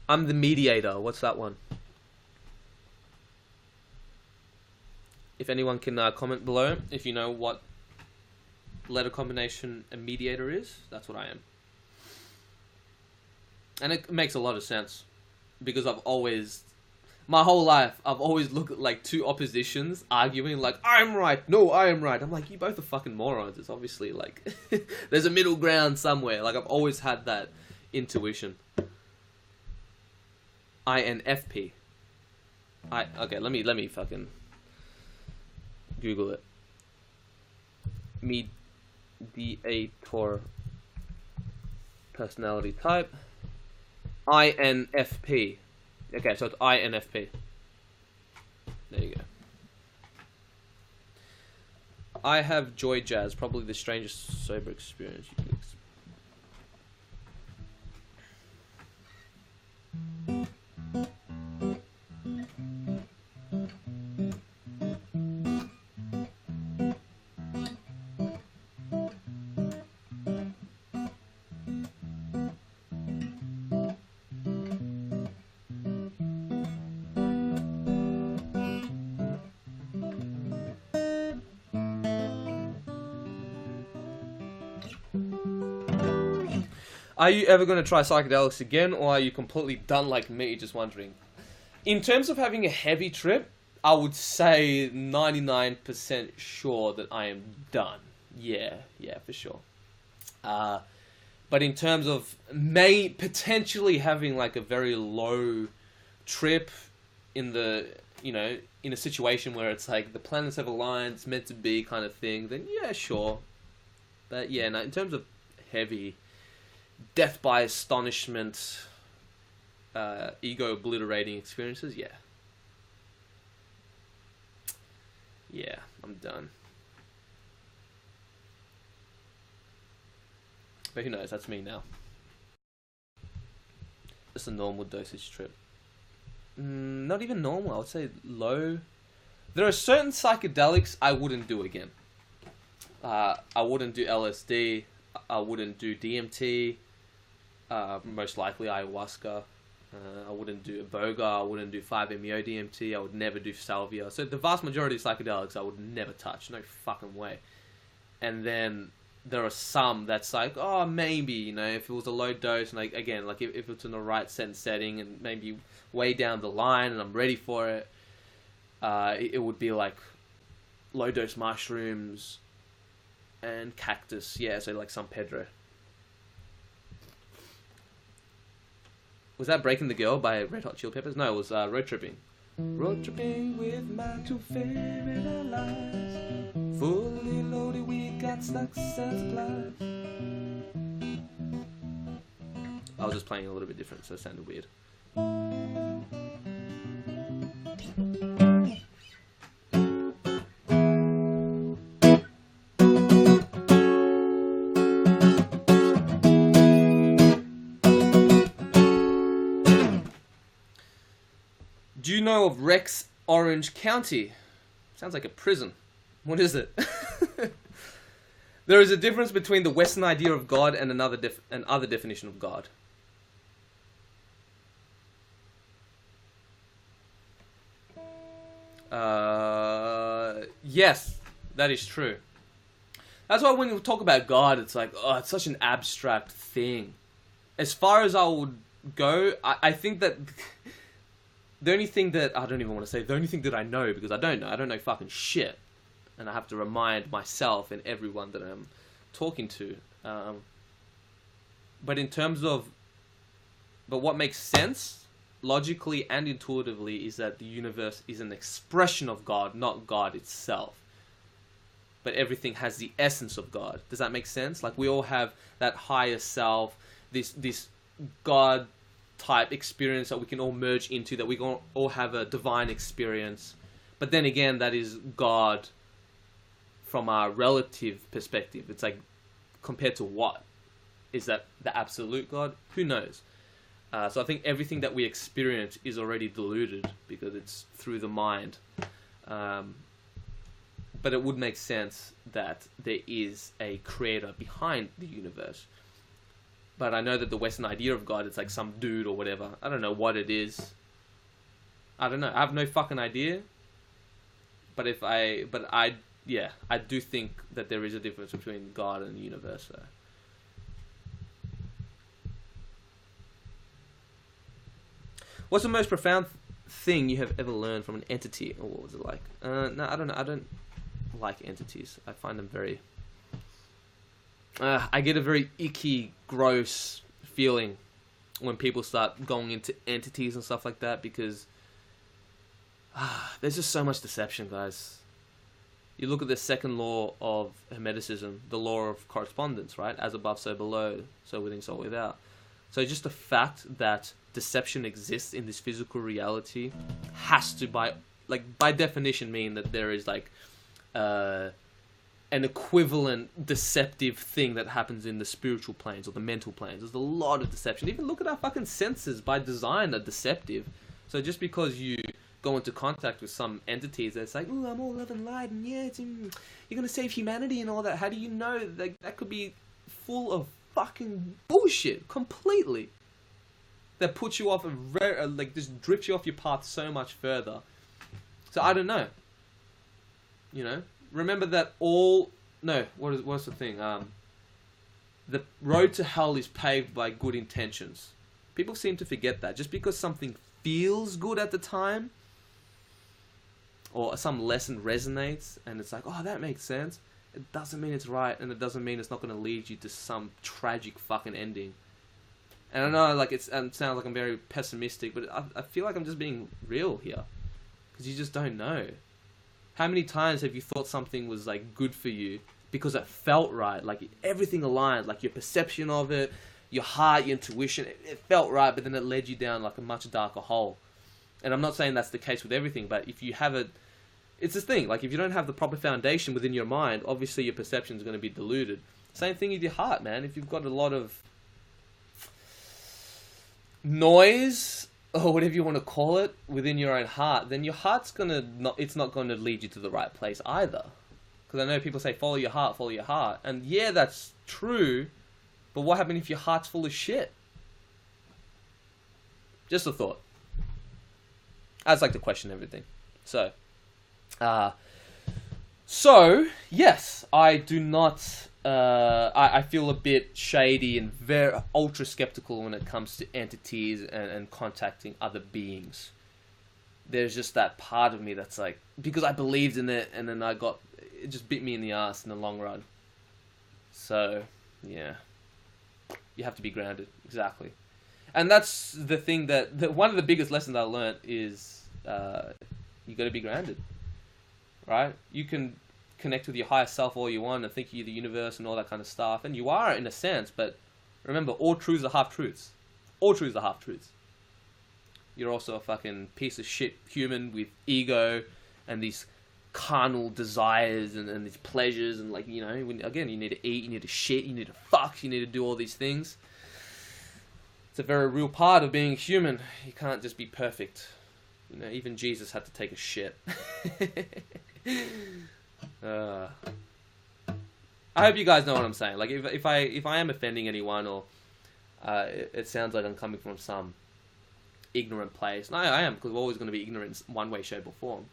I'm the mediator. What's that one? If anyone can comment below if you know what letter combination a mediator is, that's what I am. And it makes a lot of sense because my whole life, I've always looked at like two oppositions arguing like, I'm right, no, I am right. I'm like, you both are fucking morons. It's obviously like, there's a middle ground somewhere. Like I've always had that intuition. INFP. Okay, let me fucking Google it. Mediator personality type. INFP. Okay, so it's INFP. There you go. I have joy jazz, probably the strangest sober experience you could experience. Are you ever going to try psychedelics again, or are you completely done like me, just wondering? In terms of having a heavy trip, I would say 99% sure that I am done. Yeah, for sure. But in terms of potentially having like a very low trip in the, in a situation where it's like the planets have aligned, it's meant to be kind of thing, then yeah, sure. But yeah, no, in terms of heavy, death by astonishment, ego obliterating experiences, yeah, I'm done. But who knows, that's me now. Just a normal dosage trip. Not even normal, I would say low. There are certain psychedelics I wouldn't do again. I wouldn't do LSD, I wouldn't do DMT, most likely ayahuasca. I wouldn't do Iboga, I wouldn't do 5-MeO DMT, I would never do salvia. So the vast majority of psychedelics I would never touch, no fucking way. And then there are some that's like, oh, maybe, if it was a low dose, and like, again, like if it's in the right setting and maybe way down the line and I'm ready for it, it would be like low dose mushrooms and cactus, yeah, so like San Pedro. Was that Breaking the Girl by Red Hot Chili Peppers? No, it was Road Tripping. Road tripping with my two favorite allies. Fully loaded, we got stocks and supplies. I was just playing a little bit different, so it sounded weird. Do you know of Rex Orange County? Sounds like a prison. What is it? There is a difference between the Western idea of God and another definition of God. Yes, that is true. That's why when we talk about God, it's like, oh, it's such an abstract thing. As far as I would go, I think that the only thing that, I don't even want to say, the only thing that I know, because I don't know fucking shit. And I have to remind myself and everyone that I'm talking to. But in terms of, but what makes sense, logically and intuitively, is that the universe is an expression of God, not God itself. But everything has the essence of God. Does that make sense? Like we all have that higher self, this God type experience that we can all merge into, that we can all have a divine experience. But then again, that is God from our relative perspective. It's like, compared to what? Is that the absolute God? Who knows? So I think everything that we experience is already diluted because it's through the mind. But but it would make sense that there is a creator behind the universe. But I know that the Western idea of God, it's like some dude or whatever. I don't know what it is. I don't know. I have no fucking idea. But I do think that there is a difference between God and the universe. So. What's the most profound thing you have ever learned from an entity, or what was it like? No, I don't know. I don't like entities. I find them very... I get a very icky, gross feeling when people start going into entities and stuff like that, because there's just so much deception, guys. You look at the second law of Hermeticism, the law of correspondence, right? As above, so below, so within, so without. So just the fact that deception exists in this physical reality has to, by definition, mean that there is like an equivalent deceptive thing that happens in the spiritual planes or the mental planes. There's a lot of deception. Even look at our fucking senses by design are deceptive. So just because you go into contact with some entities that's like, oh, I'm all love and light, and yeah, you're gonna save humanity and all that. How do you know that could be full of fucking bullshit completely? That puts you off just drifts you off your path so much further. So I don't know. You know, remember that what's the thing? The road to hell is paved by good intentions. People seem to forget that. Just because something feels good at the time, or some lesson resonates, and it's like, oh, that makes sense, it doesn't mean it's right, and it doesn't mean it's not going to lead you to some tragic fucking ending. And I know, like, it sounds like I'm very pessimistic, but I feel like I'm just being real here. Because you just don't know. How many times have you thought something was, like, good for you because it felt right? Like, everything aligned. Like, your perception of it, your heart, your intuition, it felt right, but then it led you down, like, a much darker hole. And I'm not saying that's the case with everything, but if you have it's this thing. Like, if you don't have the proper foundation within your mind, obviously your perception is going to be diluted. Same thing with your heart, man. If you've got a lot of noise, or whatever you want to call it, within your own heart, then your heart's it's not going to lead you to the right place either. Because I know people say, follow your heart. And yeah, that's true, but what happens if your heart's full of shit? Just a thought. I just like to question everything. So yes, I do not... I feel a bit shady and very ultra skeptical when it comes to entities and contacting other beings. There's just that part of me that's like, because I believed in it, and then it just bit me in the ass in the long run. So, yeah. You have to be grounded, exactly. And that's the thing that one of the biggest lessons I learned is you got to be grounded, right? You can connect with your higher self all you want and think you're the universe and all that kind of stuff, and you are in a sense, but remember, all truths are half-truths. All truths are half-truths. You're also a fucking piece of shit human with ego and these carnal desires and these pleasures, and like, you know, again, you need to eat, you need to shit, you need to fuck, you need to do all these things. It's a very real part of being human. You can't just be perfect. You know, even Jesus had to take a shit. I hope you guys know what I'm saying. Like, if I am offending anyone, or it sounds like I'm coming from some ignorant place. No, I am, because we're always going to be ignorant in one way, shape, or form.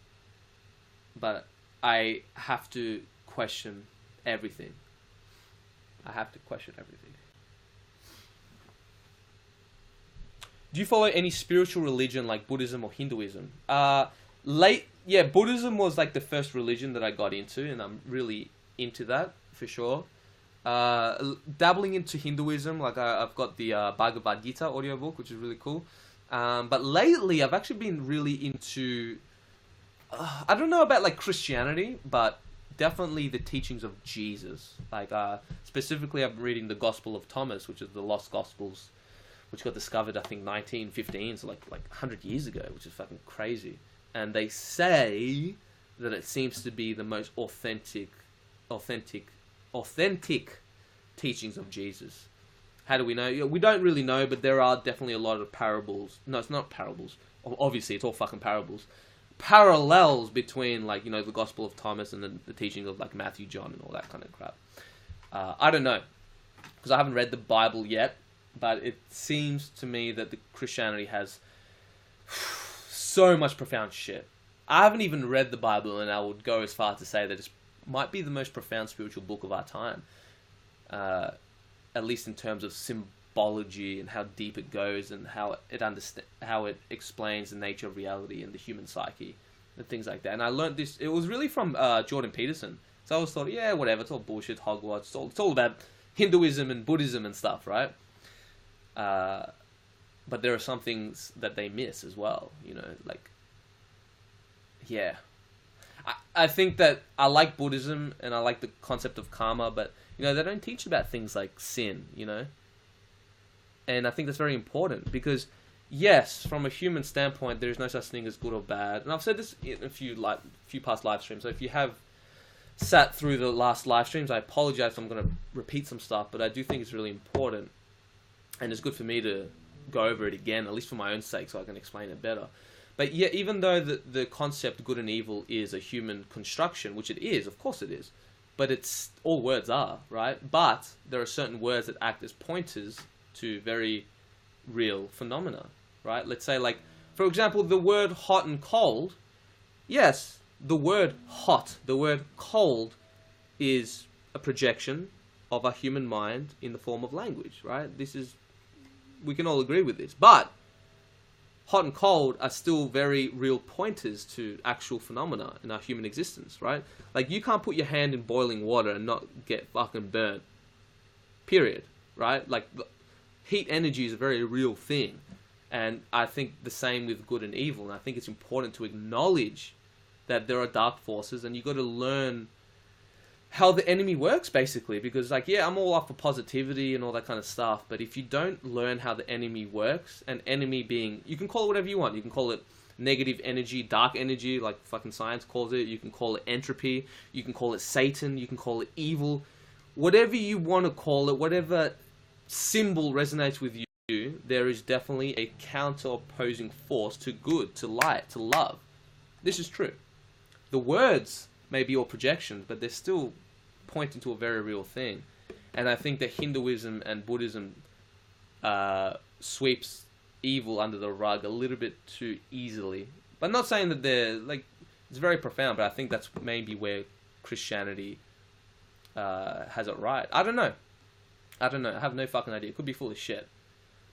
But I have to question everything. I have to question everything. Do you follow any spiritual religion like Buddhism or Hinduism? Buddhism was like the first religion that I got into, and I'm really into that, for sure. Dabbling into Hinduism, like I've got the Bhagavad Gita audiobook, which is really cool. But lately, I've actually been really into... I don't know about like Christianity, but definitely the teachings of Jesus. Like, specifically, I'm reading the Gospel of Thomas, which is the Lost Gospels, which got discovered, I think, 1915, so like 100 years ago, which is fucking crazy. And they say that it seems to be the most authentic teachings of Jesus. How do we know? We don't really know, but there are definitely a lot of parables. No, it's not parables. Obviously, it's all fucking parables. parallels between, like, you know, the Gospel of Thomas and the teaching of, like, Matthew, John, and all that kind of crap. I don't know, because I haven't read the Bible yet, but it seems to me that the Christianity has so much profound shit. I haven't even read the Bible, and I would go as far to say that it might be the most profound spiritual book of our time, at least in terms of symbology and how deep it goes, and how it explains the nature of reality and the human psyche and things like that. And I learned this. It was really from Jordan Peterson. So I always thought, yeah, whatever, it's all bullshit, hogwash. It's all about Hinduism and Buddhism and stuff, right? But there are some things that they miss as well, you know, like, yeah. I think that I like Buddhism and I like the concept of karma, but, you know, they don't teach about things like sin, you know? And I think that's very important because, yes, from a human standpoint, there is no such thing as good or bad. And I've said this in a few past live streams, so if you have sat through the last live streams, I apologize if I'm going to repeat some stuff, but I do think it's really important, and it's good for me to go over it again, at least for my own sake, so I can explain it better. But yeah, even though the concept good and evil is a human construction, which it is, of course it is, but it's all words are, right? But there are certain words that act as pointers to very real phenomena, right? Let's say, like, for example, the word hot and cold. Yes, the word hot, the word cold is a projection of a human mind in the form of language, right? We can all agree with this. But hot and cold are still very real pointers to actual phenomena in our human existence, right? Like, you can't put your hand in boiling water and not get fucking burnt. Period, right? Like, heat energy is a very real thing. And I think the same with good and evil. And I think it's important to acknowledge that there are dark forces, and you got to learn how the enemy works, basically. Because, like, yeah, I'm all up for positivity and all that kind of stuff, but if you don't learn how the enemy works, and enemy being, you can call it whatever you want. You can call it negative energy, dark energy, like fucking science calls it. You can call it entropy. You can call it Satan. You can call it evil. Whatever you want to call it, whatever symbol resonates with you, there is definitely a counter-opposing force to good, to light, to love. This is true. The words may be all projections, but they're still pointing to a very real thing. And I think that Hinduism and Buddhism sweeps evil under the rug a little bit too easily. But I'm not saying that they're, like, it's very profound, but I think that's maybe where Christianity has it right. I don't know. I have no fucking idea. It could be full of shit.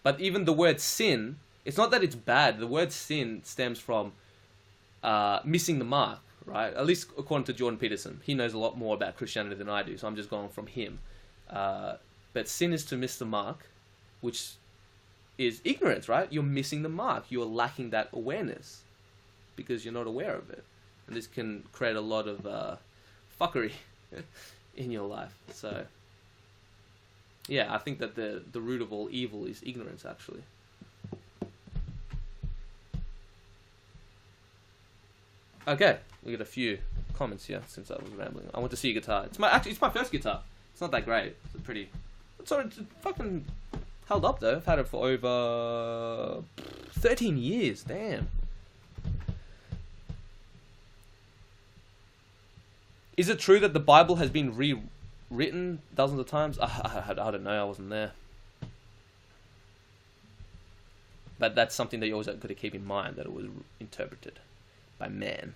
But even the word sin, it's not that it's bad. The word sin stems from missing the mark, right? At least according to Jordan Peterson. He knows a lot more about Christianity than I do, so I'm just going from him. But sin is to miss the mark, which is ignorance, right? You're missing the mark. You're lacking that awareness because you're not aware of it. And this can create a lot of fuckery in your life. So, yeah, I think that the root of all evil is ignorance, actually. Okay, we got a few comments here since I was rambling. I want to see your guitar. It's my first guitar. It's not that great. It's fucking held up though. I've had it for over 13 years. Damn. Is it true that the Bible has been rewritten dozens of times? I don't know. I wasn't there. But that's something that you always got to keep in mind, that it was interpreted by man.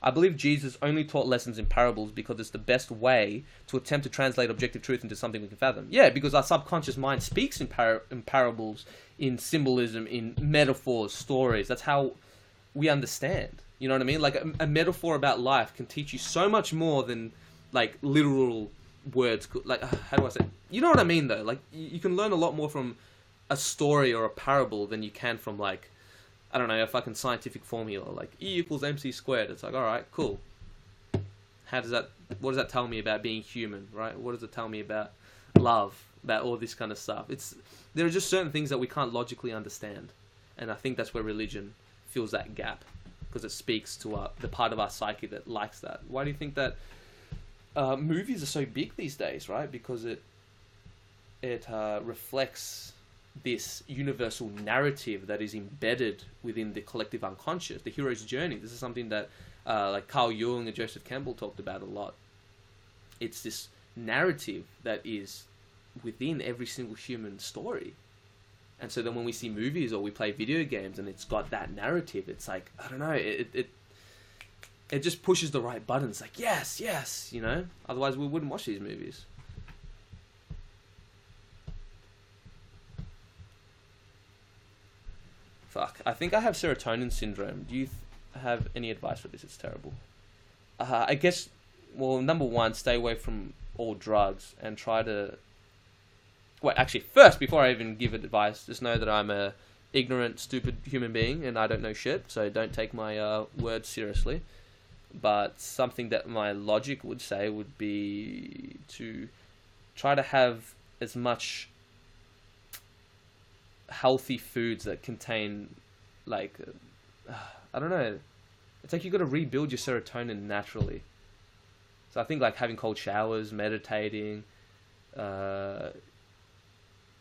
I believe Jesus only taught lessons in parables because it's the best way to attempt to translate objective truth into something we can fathom. Yeah, because our subconscious mind speaks in parables, in symbolism, in metaphors, stories. That's how we understand. You know what I mean? Like a metaphor about life can teach you so much more than like literal words. Like, how do I say? You know what I mean though? Like you can learn a lot more from a story or a parable than you can from, like, I don't know, a fucking scientific formula, like E equals MC squared. It's like, all right, cool. What does that tell me about being human, right? What does it tell me about love, about all this kind of stuff? There are just certain things that we can't logically understand. And I think that's where religion fills that gap, because it speaks to the part of our psyche that likes that. Why do you think that movies are so big these days, right? Because it reflects this universal narrative that is embedded within the collective unconscious, the hero's journey. This is something that like Carl Jung and Joseph Campbell talked about a lot. It's this narrative that is within every single human story. And so then when we see movies or we play video games and it's got that narrative, it's like, I don't know, it just pushes the right buttons. Like, yes, yes, you know? Otherwise we wouldn't watch these movies. Fuck. I think I have serotonin syndrome. Do you have any advice for this? It's terrible. I guess, well, number one, stay away from all drugs and try to... Well, actually, first, before I even give advice, just know that I'm a ignorant, stupid human being and I don't know shit, so don't take my words seriously. But something that my logic would say would be to try to have as much healthy foods that contain, like, I don't know, it's like you got to rebuild your serotonin naturally. So I think like having cold showers, meditating,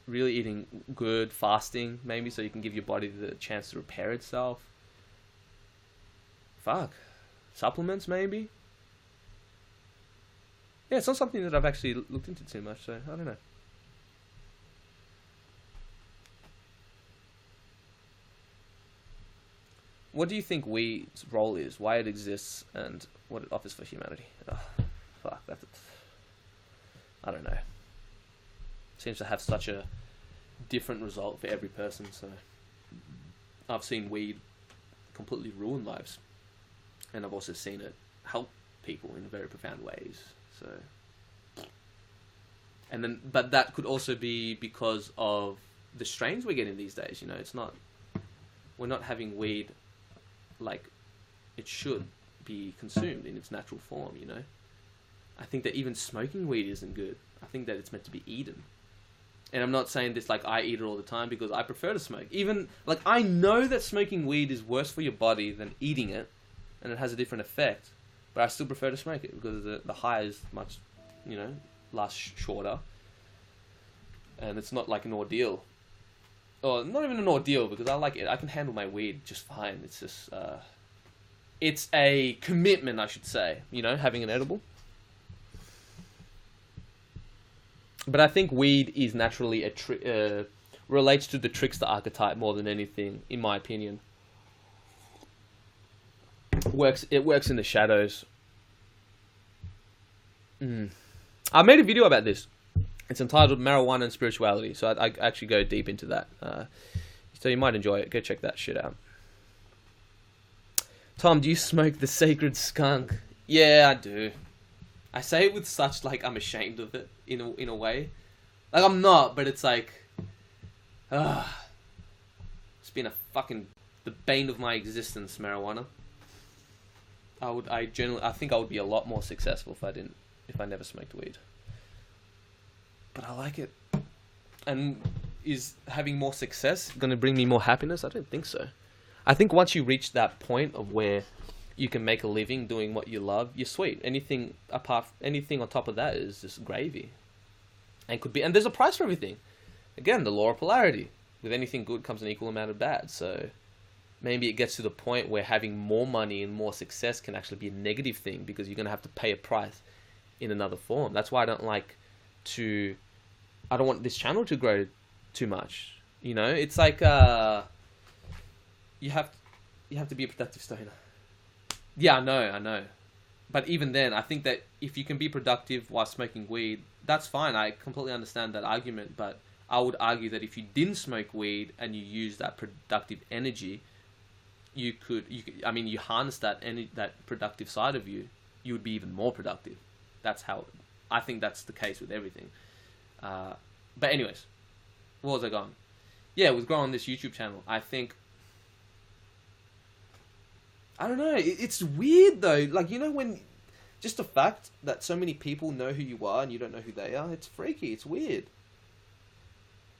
really eating good, fasting maybe, so you can give your body the chance to repair itself. Fuck. Supplements maybe? Yeah, it's not something that I've actually looked into too much, so I don't know. What do you think weed's role is, why it exists, and what it offers for humanity? Oh, fuck, I don't know. Seems to have such a different result for every person, so... I've seen weed completely ruin lives. And I've also seen it help people in very profound ways, so... And then, but that could also be because of the strains we're getting these days, you know, it's not... We're not having weed like it should be consumed in its natural form, you know. I think that even smoking weed isn't good. I think that it's meant to be eaten. And I'm not saying this like I eat it all the time, because I prefer to smoke. Even, like, I know that smoking weed is worse for your body than eating it, and it has a different effect, but I still prefer to smoke it, because the high is much, you know, lasts shorter, and it's not like an ordeal. Or not even an ordeal, because I like it. I can handle my weed just fine. It's just, it's a commitment, I should say, you know, having an edible. But I think weed is naturally relates to the trickster archetype more than anything, in my opinion. It works in the shadows. I made a video about this. It's entitled Marijuana and Spirituality, so I actually go deep into that. So you might enjoy it. Go check that shit out. Tom, do you smoke the sacred skunk? Yeah, I do. I say it with such, like, I'm ashamed of it, in a way. Like, I'm not, but it's like... it's been the bane of my existence, marijuana. I think I would be a lot more successful if I never smoked weed. But I like it. And is having more success going to bring me more happiness? I don't think so. I think once you reach that point of where you can make a living doing what you love, you're sweet. Anything on top of that is just gravy. And there's a price for everything. Again, the law of polarity. With anything good comes an equal amount of bad. So maybe it gets to the point where having more money and more success can actually be a negative thing, because you're going to have to pay a price in another form. That's why I don't want this channel to grow too much. You know, it's like you have to be a productive stoner. Yeah, I know. But even then, I think that if you can be productive while smoking weed, that's fine. I completely understand that argument, but I would argue that if you didn't smoke weed and you use that productive energy, you harness that productive side of you, you would be even more productive. I think that's the case with everything. But anyways, where was I going? Yeah, with growing this YouTube channel, I think... I don't know, it's weird though. Like, you know, when... Just the fact that so many people know who you are and you don't know who they are, it's freaky, it's weird.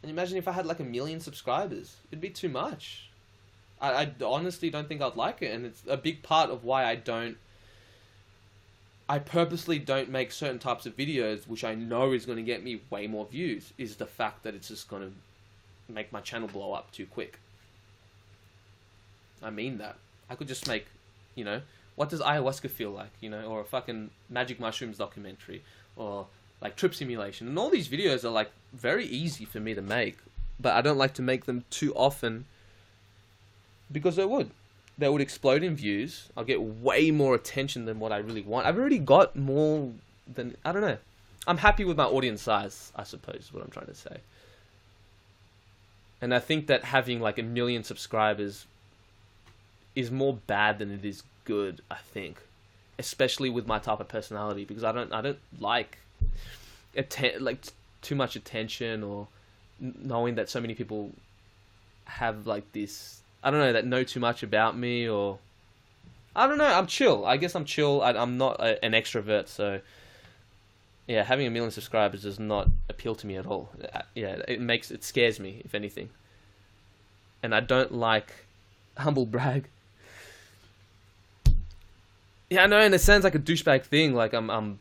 And imagine if I had like 1 million subscribers. It'd be too much. I honestly don't think I'd like it, and it's a big part of why I purposely don't make certain types of videos which I know is going to get me way more views, is the fact that it's just going to make my channel blow up too quick. I mean that. I could just make, you know, what does ayahuasca feel like, you know, or a fucking magic mushrooms documentary, or like trip simulation. And all these videos are like very easy for me to make, but I don't like to make them too often because they would explode in views. I'll get way more attention than what I really want. I've already got more than, I don't know. I'm happy with my audience size, I suppose is what I'm trying to say. And I think that having like 1 million subscribers is more bad than it is good, I think. Especially with my type of personality, because I don't like too much attention, or knowing that so many people have like this, I don't know, that know too much about me, or I don't know. I'm chill. I guess I'm chill. I'm not an extrovert, so yeah, having 1 million subscribers does not appeal to me at all. Yeah, it scares me, if anything. And I don't like humble brag. Yeah, I know, and it sounds like a douchebag thing. Like I'm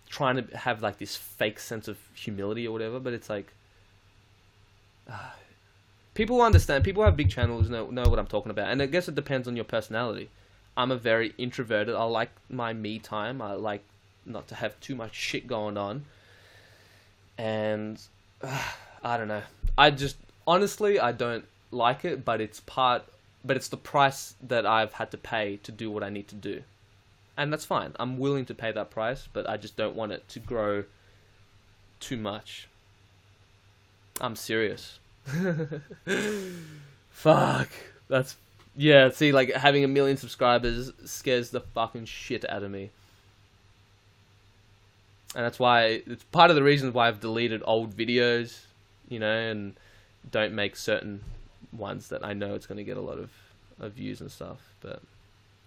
trying to have like this fake sense of humility or whatever, but it's like people understand. People who have big channels know what I'm talking about, and I guess it depends on your personality. I'm a very introverted. I like my me time. I like not to have too much shit going on, and I don't know. I just honestly I don't like it, but it's the price that I've had to pay to do what I need to do. And that's fine. I'm willing to pay that price, but I just don't want it to grow too much. I'm serious. Fuck. Yeah, see, like, having 1 million subscribers scares the fucking shit out of me. And that's why, it's part of the reasons why I've deleted old videos, you know, and don't make certain ones that I know it's going to get a lot of views and stuff. But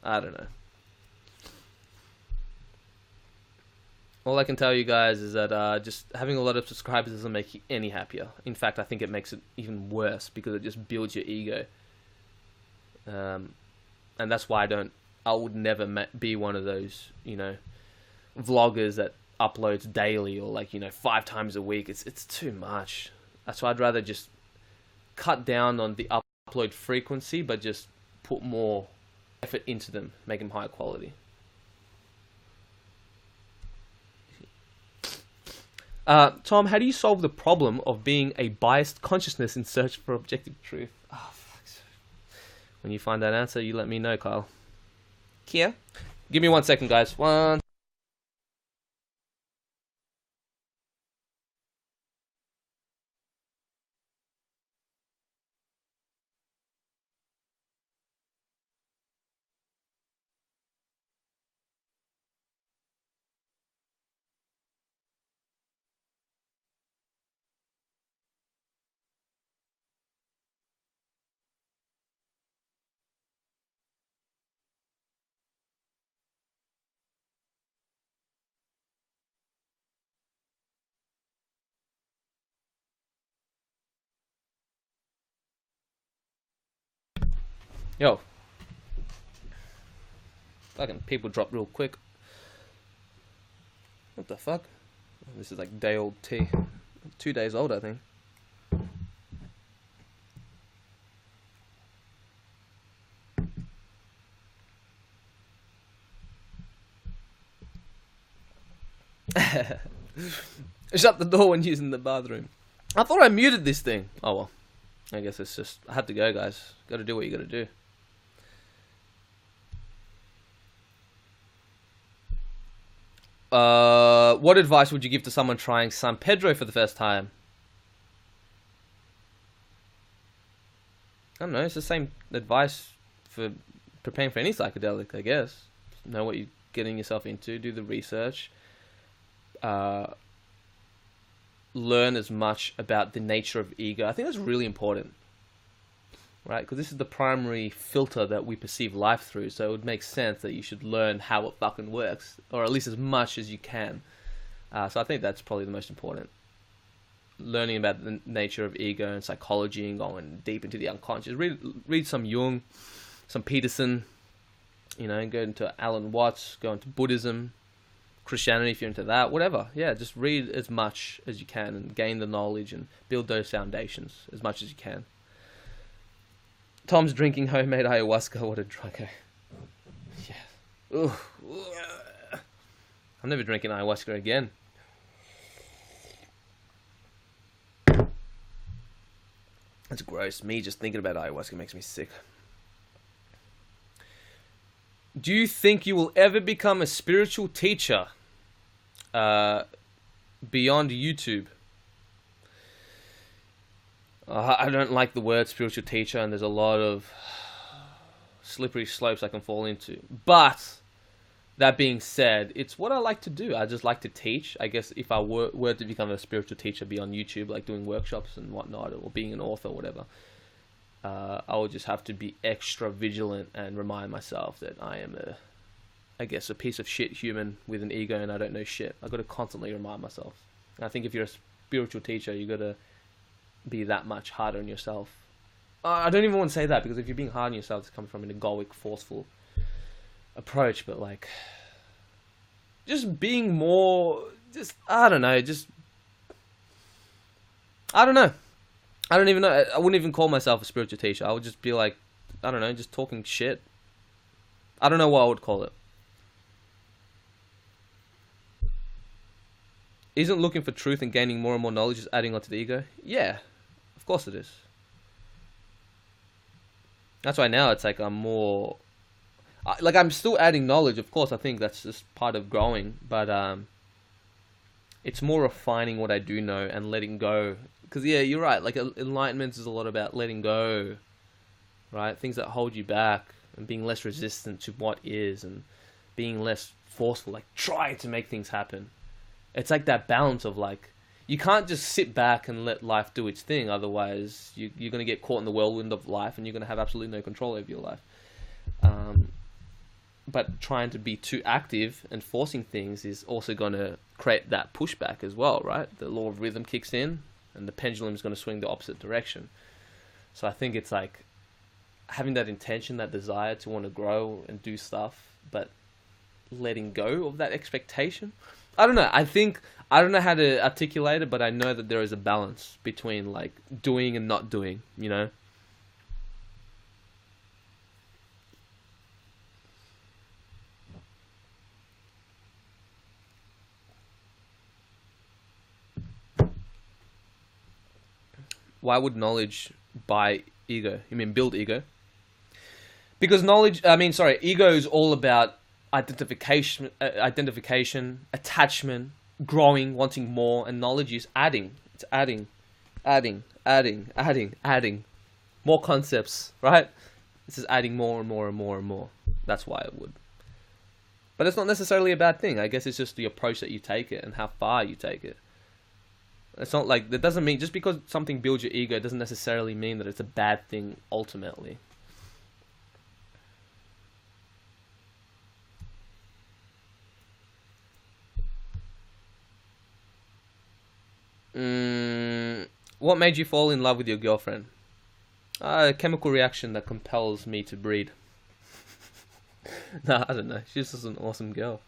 I don't know. All I can tell you guys is that just having a lot of subscribers doesn't make you any happier. In fact, I think it makes it even worse, because it just builds your ego. And that's why I would never be one of those, you know, vloggers that uploads daily, or like, you know, 5 times a week. It's too much. That's why I'd rather just cut down on the upload frequency, but just put more effort into them, make them higher quality. Tom, how do you solve the problem of being a biased consciousness in search for objective truth? Oh, fuck. When you find that answer, you let me know, Kyle. Kia? Give me 1 second, guys. One. Yo. Fucking people drop real quick. What the fuck? This is like day old tea. 2 days old, I think. Shut the door when using the bathroom. I thought I muted this thing. Oh well. I guess it's just, I have to go, guys. Gotta do what you gotta do. What advice would you give to someone trying San Pedro for the first time? I don't know, it's the same advice for preparing for any psychedelic, I guess. Know what you're getting yourself into, do the research. Learn as much about the nature of ego. I think that's really important. Right? Because this is the primary filter that we perceive life through, so it would make sense that you should learn how it fucking works, or at least as much as you can. So I think that's probably the most important. Learning about the nature of ego and psychology, and going deep into the unconscious. Read some Jung, some Peterson, you know, go into Alan Watts, go into Buddhism, Christianity if you're into that, whatever. Yeah, just read as much as you can and gain the knowledge and build those foundations as much as you can. Tom's drinking homemade ayahuasca. What a drug. Yeah. Ooh. I'm never drinking ayahuasca again. That's gross. Me just thinking about ayahuasca makes me sick. Do you think you will ever become a spiritual teacher beyond YouTube? I don't like the word spiritual teacher, and there's a lot of slippery slopes I can fall into. But that being said, it's what I like to do. I just like to teach. I guess if I were to become a spiritual teacher beyond YouTube, like doing workshops and whatnot, or being an author or whatever, I would just have to be extra vigilant and remind myself that I am a piece of shit human with an ego and I don't know shit. I've got to constantly remind myself. And I think if you're a spiritual teacher, you got to be that much harder on yourself. I don't even want to say that, because if you're being hard on yourself, it's coming from an egoic, forceful approach. But like, just being more, I don't know. I don't even know. I wouldn't even call myself a spiritual teacher. I would just be like, I don't know, just talking shit. I don't know what I would call it. Isn't looking for truth and gaining more and more knowledge just adding onto the ego? Yeah, of course it is. That's why now it's like I'm more... Like, I'm still adding knowledge, of course. I think that's just part of growing. But it's more refining what I do know and letting go. Because, yeah, you're right. Like, enlightenment is a lot about letting go, right? Things that hold you back and being less resistant to what is and being less forceful. Like, trying to make things happen. It's like that balance of, like, you can't just sit back and let life do its thing. Otherwise, you're going to get caught in the whirlwind of life and you're going to have absolutely no control over your life. But trying to be too active and forcing things is also going to create that pushback as well, right? The law of rhythm kicks in and the pendulum is going to swing the opposite direction. So I think it's like having that intention, that desire to want to grow and do stuff, but letting go of that expectation. I don't know. I don't know how to articulate it, but I know that there is a balance between like doing and not doing, you know? Why would knowledge buy ego? You mean build ego? Because ego is all about identification, attachment, growing, wanting more, and knowledge is adding. It's adding more concepts, right? This is adding more and more and more and more. That's why it would. But it's not necessarily a bad thing. I guess it's just the approach that you take it and how far you take it. It's not like, that doesn't mean, just because something builds your ego doesn't necessarily mean that it's a bad thing ultimately. What made you fall in love with your girlfriend? A chemical reaction that compels me to breed. Nah, I don't know. She's just an awesome girl.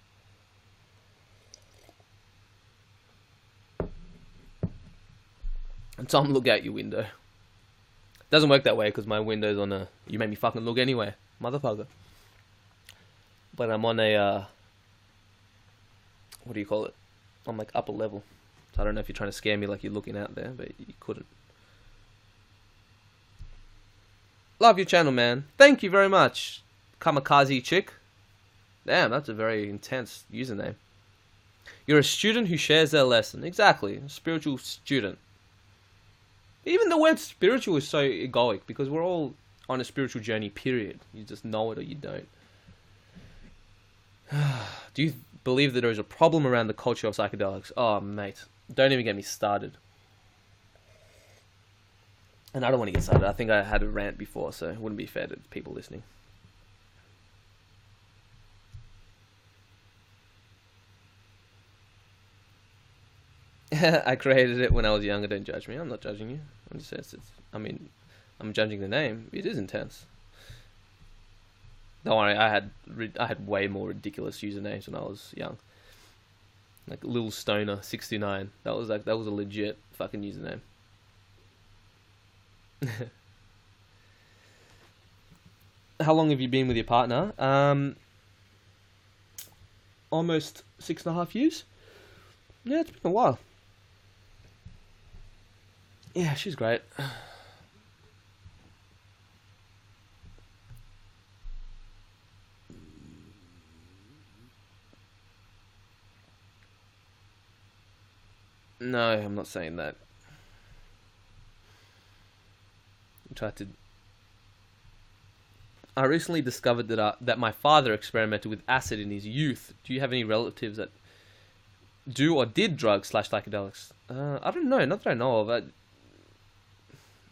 And Tom, look out your window. Doesn't work that way because my window's on a... You made me fucking look anyway, motherfucker. But I'm on a... what do you call it? On like upper level. So I don't know if you're trying to scare me like you're looking out there, but you couldn't. Love your channel, man. Thank you very much, Kamikaze chick. Damn, that's a very intense username. You're a student who shares their lesson. Exactly. A spiritual student. Even the word spiritual is so egoic because we're all on a spiritual journey, period. You just know it or you don't. Do you believe that there is a problem around the culture of psychedelics? Oh, mate. Don't even get me started. And I don't want to get started. I think I had a rant before, so it wouldn't be fair to people listening. I created it when I was younger. Don't judge me. I'm not judging you. I'm just saying I'm judging the name. It is intense. Don't worry. I had way more ridiculous usernames when I was young. Like Lil Stoner 69. That was a legit fucking username. How long have you been with your partner? Almost 6.5 years. Yeah, it's been a while. Yeah, she's great. No, I'm not saying that. I recently discovered that my father experimented with acid in his youth. Do you have any relatives that do or did drugs / psychedelics? I don't know. Not that I know of.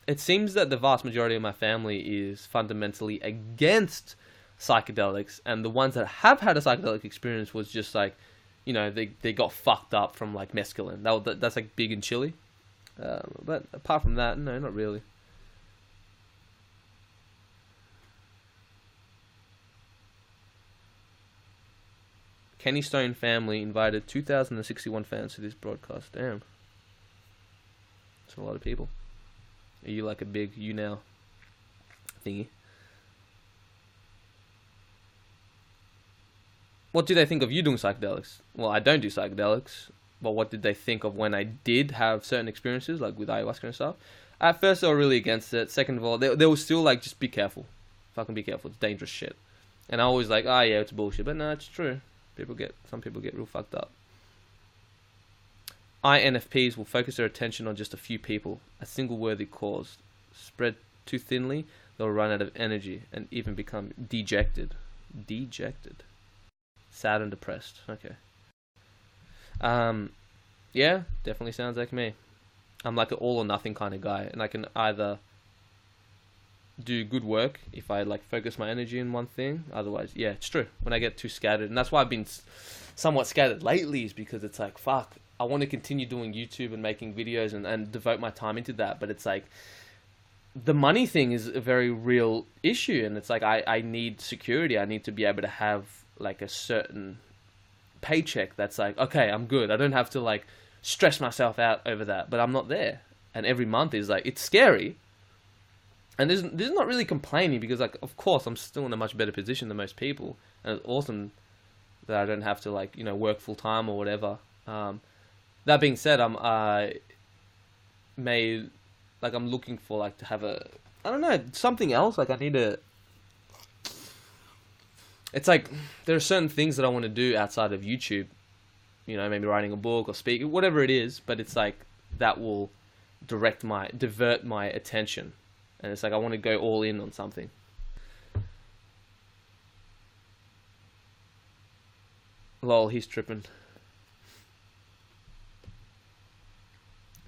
It seems that the vast majority of my family is fundamentally against psychedelics, and the ones that have had a psychedelic experience was just like, they got fucked up from like mescaline. That's like big in Chile. But apart from that, no, not really. Kenny Stone family invited 2,061 fans to this broadcast. Damn. That's a lot of people. Are you like a big YouNow thingy? What do they think of you doing psychedelics? Well, I don't do psychedelics. But what did they think of when I did have certain experiences, like with ayahuasca and stuff? At first, they were really against it. Second of all, they were still like, just be careful. Fucking be careful. It's dangerous shit. And I was like, yeah, it's bullshit. But no, it's true. Some people get real fucked up. INFPs will focus their attention on just a few people, a single worthy cause. Spread too thinly, they'll run out of energy and even become dejected. Dejected. Sad and depressed. Okay. Yeah, definitely sounds like me. I'm like an all or nothing kind of guy, and I can either do good work if I like focus my energy in one thing. Otherwise, yeah, it's true. When I get too scattered, and that's why I've been somewhat scattered lately, is because it's like, fuck, I want to continue doing YouTube and making videos and devote my time into that, but it's like the money thing is a very real issue, and it's like I need security. I need to be able to have like a certain paycheck that's like, okay, I'm good. I don't have to like stress myself out over that, but I'm not there. And every month is like, it's scary. And there's not really complaining, because like, of course, I'm still in a much better position than most people, and it's awesome that I don't have to like, work full time or whatever. That being said, I'm looking for like to have something else. Like I need to. It's like there are certain things that I want to do outside of YouTube. Maybe writing a book or speaking, whatever it is. But it's like that will divert my attention. And it's like I want to go all in on something. Lol, he's tripping.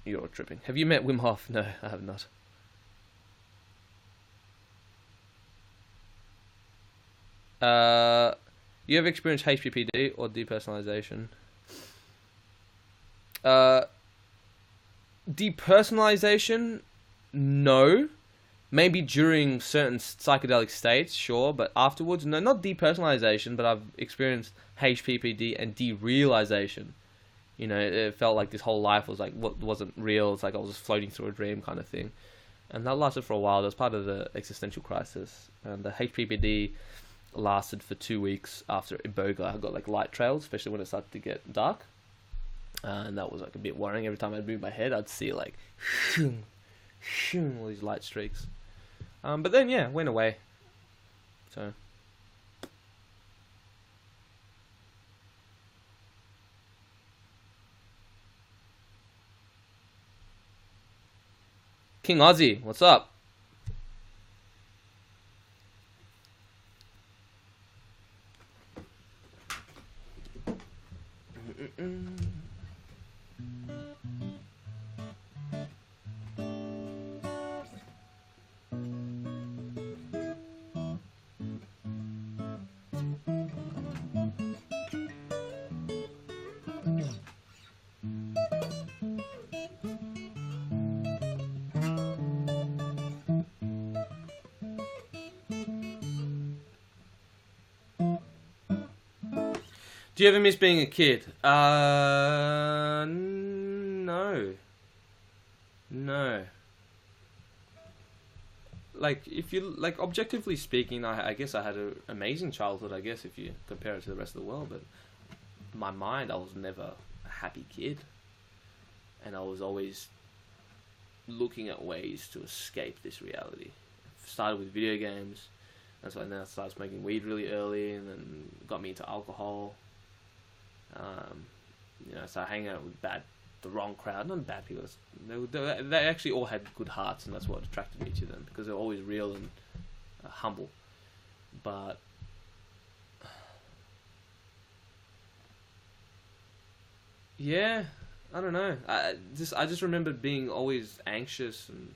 You're tripping. Have you met Wim Hof? No, I have not. You ever experienced HPPD or depersonalization? Depersonalization? No. Maybe during certain psychedelic states, sure, but afterwards, no, not depersonalization, but I've experienced HPPD and derealization. It felt like this whole life was like what wasn't real. It's like I was just floating through a dream kind of thing. And that lasted for a while. That was part of the existential crisis. And the HPPD lasted for 2 weeks after Iboga. I got like light trails, especially when it started to get dark. And that was like a bit worrying. Every time I'd move my head, I'd see like all these light streaks. But then, yeah, went away. So. King Ozzy, what's up? Do you ever miss being a kid? No. No. Like, if you, like, objectively speaking, I guess I had an amazing childhood, I guess, if you compare it to the rest of the world, but in my mind, I was never a happy kid. And I was always looking at ways to escape this reality. Started with video games. That's why then I started smoking weed really early, and then got me into alcohol. Started hanging out with the wrong crowd, not bad people. They actually all had good hearts, and that's what attracted me to them, because they're always real and humble. But yeah, I don't know. I just remember being always anxious and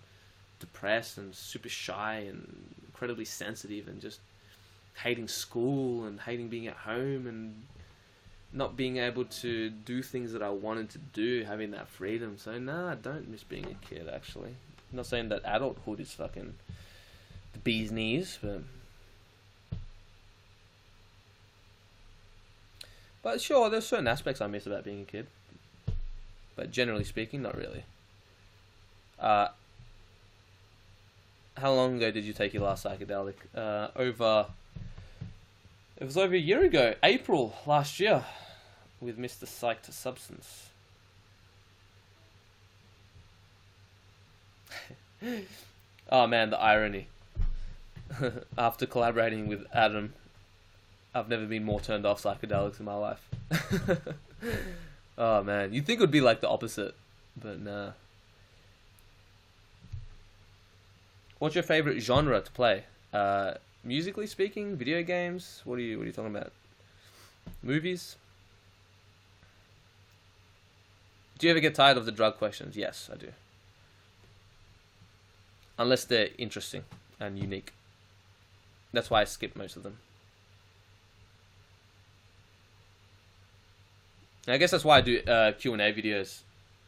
depressed and super shy and incredibly sensitive, and just hating school and hating being at home and not being able to do things that I wanted to do, having that freedom. So no, I don't miss being a kid, actually. I'm not saying that adulthood is fucking the bee's knees, but sure, there's certain aspects I miss about being a kid. But generally speaking, not really. How long ago did you take your last psychedelic? It was over a year ago, April last year, with Mr. Psyched Substance. Oh man, the irony. After collaborating with Adam, I've never been more turned off psychedelics in my life. Oh man, you'd think it would be like the opposite, but nah. What's your favorite genre to play? Musically speaking, video games. What are you talking about? Movies. Do you ever get tired of the drug questions? Yes, I do. Unless they're interesting and unique. That's why I skip most of them. And I guess that's why I do Q&A videos.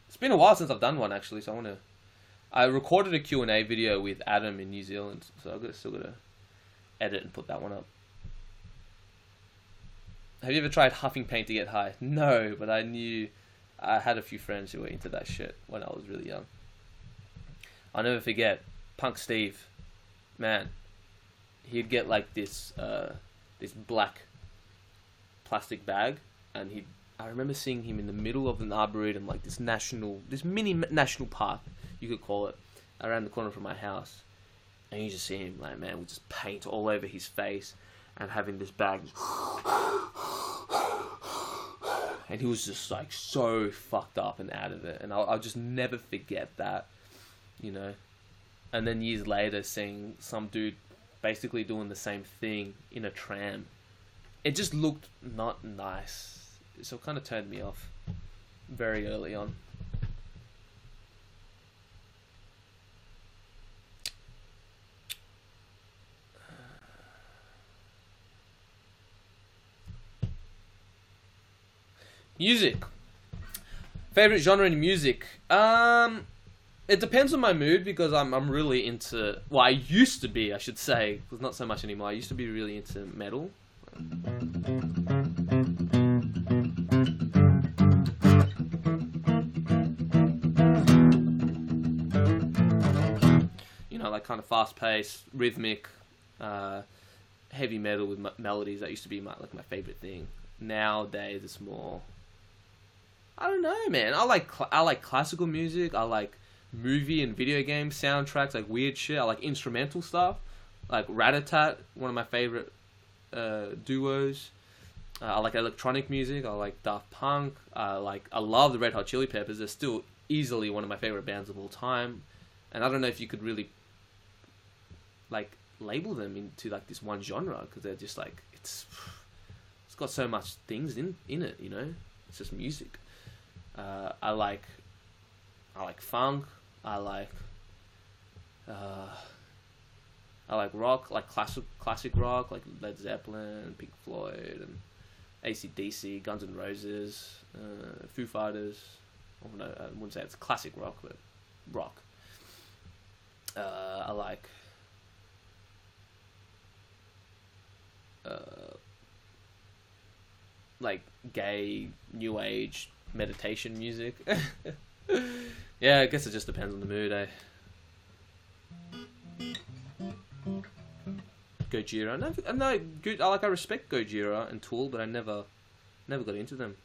It's been a while since I've done one, actually, so I recorded a Q&A video with Adam in New Zealand, so I've still got to edit and put that one up. Have you ever tried huffing paint to get high? No, but I had a few friends who were into that shit when I was really young. I'll never forget Punk Steve. Man, he'd get like this black plastic bag, and I remember seeing him in the middle of an arboretum, like this mini national park, you could call it, around the corner from my house. And you just see him, like, man, with just paint all over his face, and having this bag. And he was just, like, so fucked up and out of it. And I'll just never forget that, you know. And then years later, seeing some dude basically doing the same thing in a tram. It just looked not nice. So it kind of turned me off very early on. Music. Favorite genre in music? It depends on my mood, because I'm really into... Well, I used to be, I should say. It's not so much anymore. I used to be really into metal. You know, like kind of fast-paced, rhythmic, heavy metal with melodies. That used to be my favorite thing. Nowadays, it's more... I don't know, man. I like classical music. I like movie and video game soundtracks, like weird shit. I like instrumental stuff, like Rat-a-Tat, one of my favorite duos. I like electronic music. I like Daft Punk. I love the Red Hot Chili Peppers. They're still easily one of my favorite bands of all time. And I don't know if you could really like label them into like this one genre, because they're just like it's got so much things in it, you know. It's just music. I like funk. I like rock, like classic rock, like Led Zeppelin, Pink Floyd, and AC/DC, Guns N' Roses, Foo Fighters. Oh, no, I wouldn't say it's classic rock, but rock. I like like gay, new age meditation music. Yeah, I guess it just depends on the mood, eh? Gojira. I respect Gojira and Tool, but I never got into them.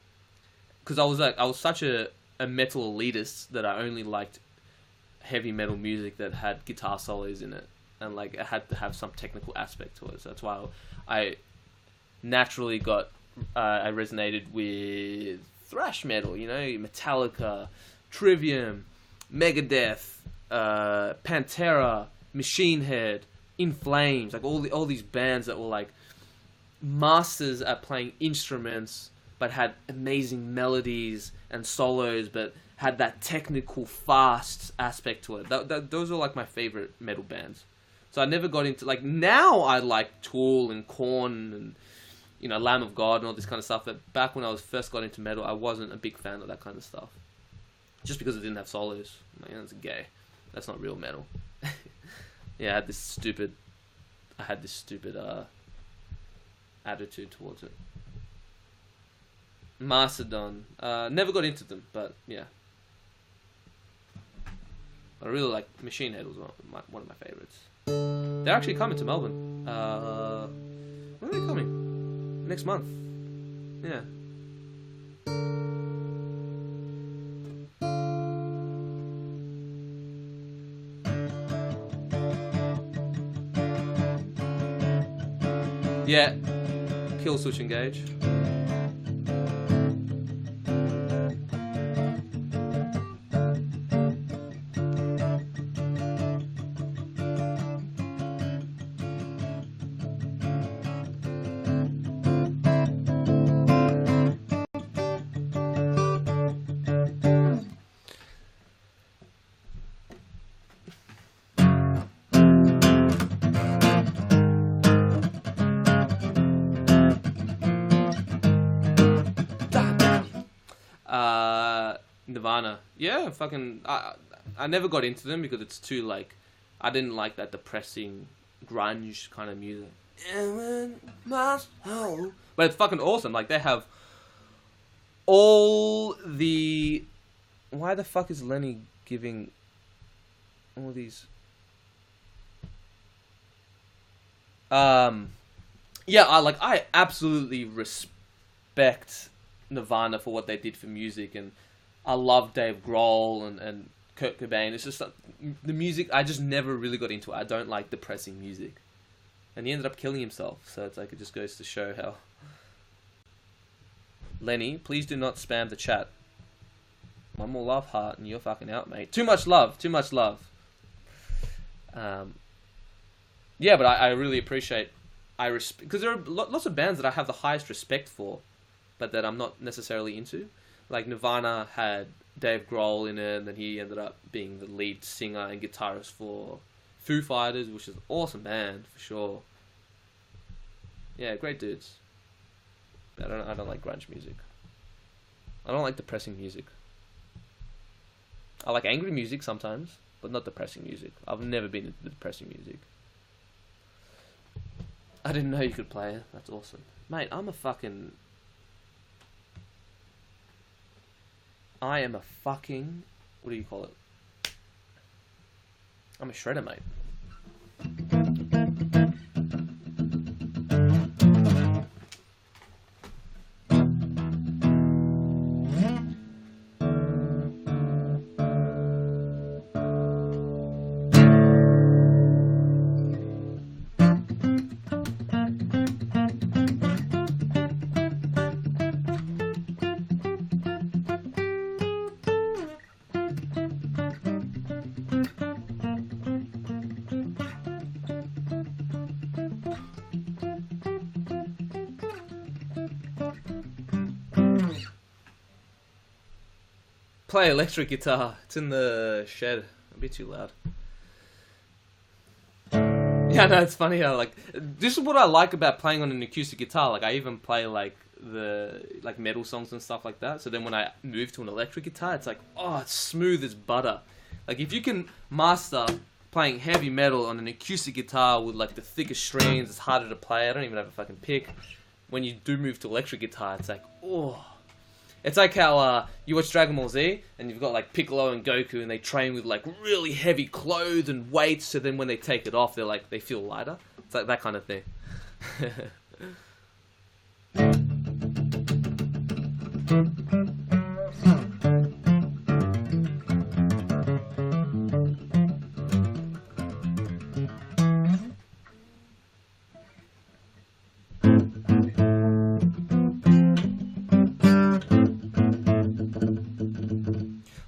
Because I was such a metal elitist that I only liked heavy metal music that had guitar solos in it, and like it had to have some technical aspect to it. So that's why I naturally I resonated with thrash metal, you know, Metallica, Trivium, Megadeth, Pantera, Machine Head, In Flames, like all these bands that were like masters at playing instruments, but had amazing melodies and solos, but had that technical, fast aspect to it. Those are like my favorite metal bands. So I never got into, like, now I like Tool and Korn and, you know, Lamb of God and all this kind of stuff. But back when I first got into metal, I wasn't a big fan of that kind of stuff. Just because it didn't have solos. I'm like, that's gay. That's not real metal. Yeah, I had this stupid attitude towards it. Mastodon. Never got into them, but yeah. I really like Machine Head, was one of my favorites. They're actually coming to Melbourne. When are they coming? Next month. Yeah. Yeah. Kill Switch Engage. Nirvana. Yeah, fucking... I never got into them because it's too, like... I didn't like that depressing grunge kind of music. But it's fucking awesome. Like, they have all the... Why the fuck is Lenny giving all these... Yeah, I absolutely respect Nirvana for what they did for music, and I love Dave Grohl and Kurt Cobain. It's just the music, I just never really got into it. I don't like depressing music. And he ended up killing himself, so it's like, it just goes to show how... Lenny, please do not spam the chat. One more love heart and you're fucking out, mate. Too much love, too much love. Yeah, but I really appreciate... because there are lots of bands that I have the highest respect for, but that I'm not necessarily into. Like Nirvana had Dave Grohl in it, and then he ended up being the lead singer and guitarist for Foo Fighters, which is an awesome band for sure. Yeah, great dudes. But I don't like grunge music. I don't like depressing music. I like angry music sometimes, but not depressing music. I've never been into depressing music. I didn't know you could play it. That's awesome. Mate, I am a fucking... What do you call it? I'm a shredder, mate. Play electric guitar. It's in the shed. It'll be too loud. Yeah, no, it's funny how, like, this is what I like about playing on an acoustic guitar. Like, I even play, like, metal songs and stuff like that. So then when I move to an electric guitar, it's like, oh, it's smooth as butter. Like, if you can master playing heavy metal on an acoustic guitar with, like, the thicker strings, it's harder to play. I don't even have a fucking pick. when you do move to electric guitar, it's like, oh. It's like how you watch Dragon Ball Z, and you've got like Piccolo and Goku, and they train with like really heavy clothes and weights, so then when they take it off, they feel lighter. It's like that kind of thing.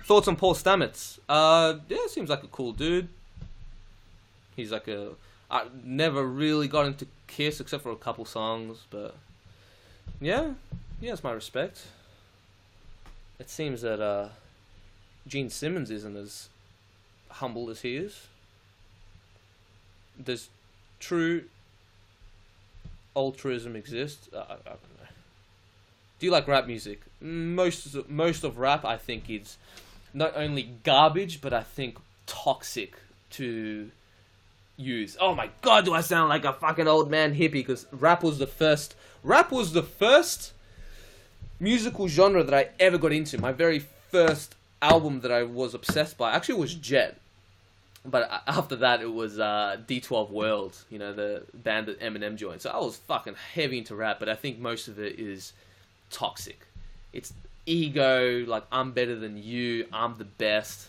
Thoughts on Paul Stamets? Yeah, seems like a cool dude. He's like I never really got into Kiss except for a couple songs, but yeah, he has my respect. It seems that Gene Simmons isn't as humble as he is. Does true altruism exist? I don't know. Do you like rap music? Most of rap, I think, is not only garbage, but I think toxic to use. Oh my god, do I sound like a fucking old man hippie? Because rap was the first musical genre that I ever got into. My very first album that I was obsessed by actually was Jet. But after that, it was D12 World, you know, the band that Eminem joined. So I was fucking heavy into rap, but I think most of it is toxic. It's ego, like, I'm better than you, I'm the best.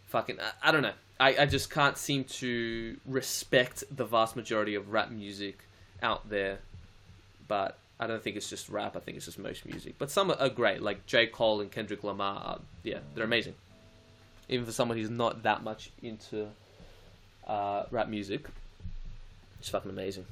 Fucking, I don't know. I just can't seem to respect the vast majority of rap music out there. But I don't think it's just rap, I think it's just most music. But some are great, like J. Cole and Kendrick Lamar. Yeah, they're amazing. Even for someone who's not that much into rap music, it's fucking amazing.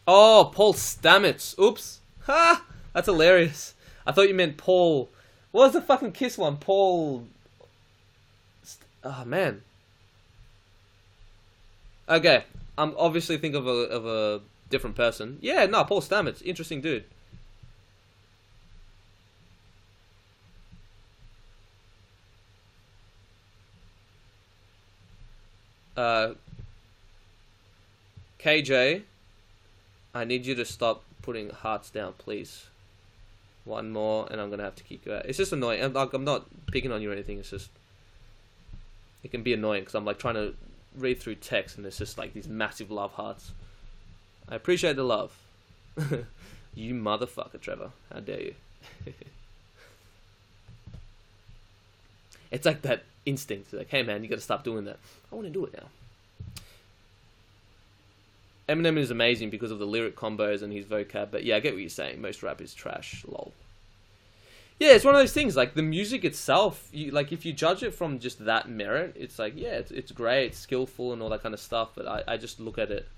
Oh, Paul Stamets. Oops. Ha! That's hilarious. I thought you meant Paul. What was the fucking Kiss one? Paul. Oh, man. Okay. I'm obviously thinking of a different person. Yeah, no, Paul Stamets. Interesting dude. KJ, I need you to stop putting hearts down, please. One more, and I'm gonna have to kick you out. It's just annoying. I'm not picking on you or anything. It's just, it can be annoying because I'm like trying to read through text, and it's just like these massive love hearts. I appreciate the love. You motherfucker, Trevor. How dare you? It's like that instinct. It's like, hey man, you gotta stop doing that. I want to do it now. Eminem is amazing because of the lyric combos and his vocab, but yeah, I get what you're saying. Most rap is trash, lol. Yeah, it's one of those things, like, the music itself, like, if you judge it from just that merit, it's like, yeah, it's great, it's skillful and all that kind of stuff, but I just look at it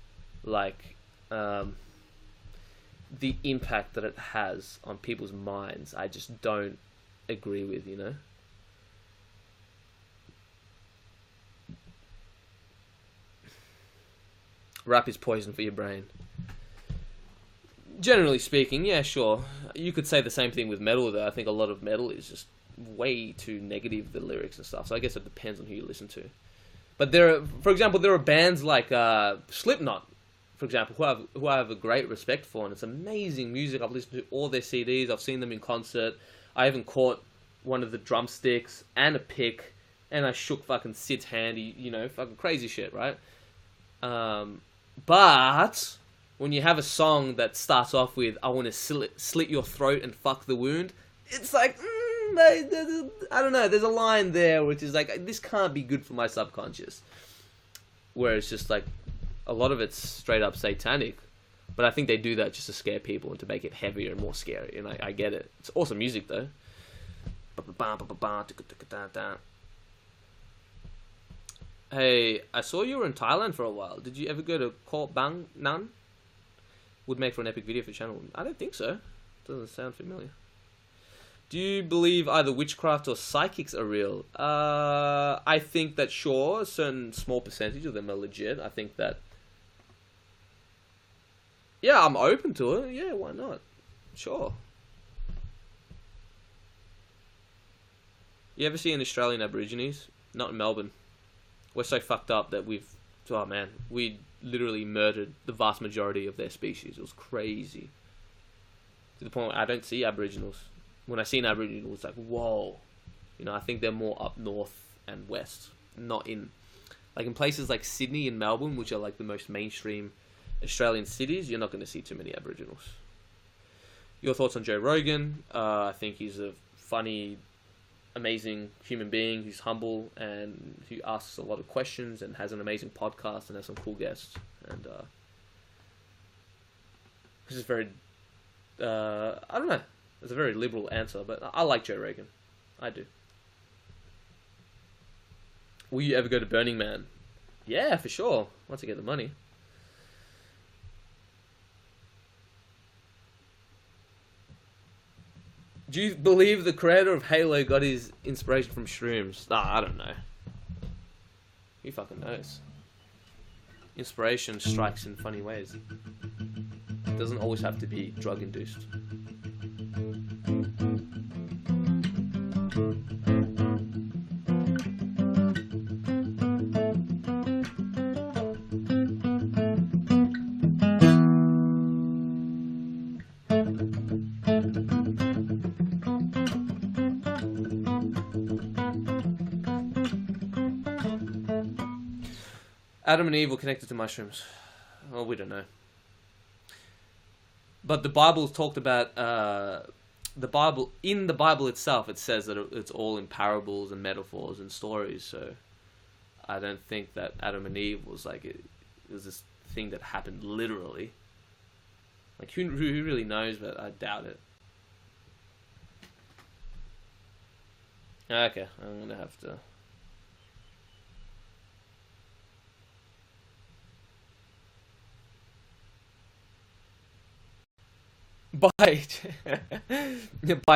like, the impact that it has on people's minds, I just don't agree with, you know? Rap is poison for your brain. Generally speaking, yeah, sure. You could say the same thing with metal, though. I think a lot of metal is just way too negative, the lyrics and stuff. So I guess it depends on who you listen to. But for example, there are bands like Slipknot, for example, who I have a great respect for, and it's amazing music. I've listened to all their CDs. I've seen them in concert. I even caught one of the drumsticks and a pick, and I shook fucking Sid's hand. You know, fucking crazy shit, right? But when you have a song that starts off with, I want to slit your throat and fuck the wound, it's like, I don't know, there's a line there which is like, this can't be good for my subconscious. Where it's just like, a lot of it's straight up satanic. But I think they do that just to scare people and to make it heavier and more scary. And I get it. It's awesome music though. Hey, I saw you were in Thailand for a while. Did you ever go to Koh Bang Nan? Would make for an epic video for the channel. I don't think so. Doesn't sound familiar. Do you believe either witchcraft or psychics are real? I think that, sure, a certain small percentage of them are legit. I think that... yeah, I'm open to it. Yeah, why not? Sure. You ever see an Australian Aborigines? Not in Melbourne. We're so fucked up that we've Oh man, we literally murdered the vast majority of their species. It was crazy. To the point where I don't see Aboriginals. When I see an Aboriginal, it's like, whoa. You know, I think they're more up north and west, not in... Like in places like Sydney and Melbourne, which are like the most mainstream Australian cities, you're not going to see too many Aboriginals. Your thoughts on Joe Rogan? I think he's a funny, amazing human being who's humble and who asks a lot of questions and has an amazing podcast and has some cool guests. And this is very, I don't know, it's a very liberal answer, but I like Joe Rogan. I do. Will you ever go to Burning Man? Yeah, for sure. Once I get the money. Do you believe the creator of Halo got his inspiration from shrooms? Nah, I don't know. Who fucking knows? Inspiration strikes in funny ways. It doesn't always have to be drug-induced. Adam and Eve were connected to mushrooms. Well, we don't know. But the Bible talked about the Bible. In the Bible itself, it says that it's all in parables and metaphors and stories. So I don't think that Adam and Eve was like it was this thing that happened literally. Like who really knows? But I doubt it. Okay, I'm gonna have to. By by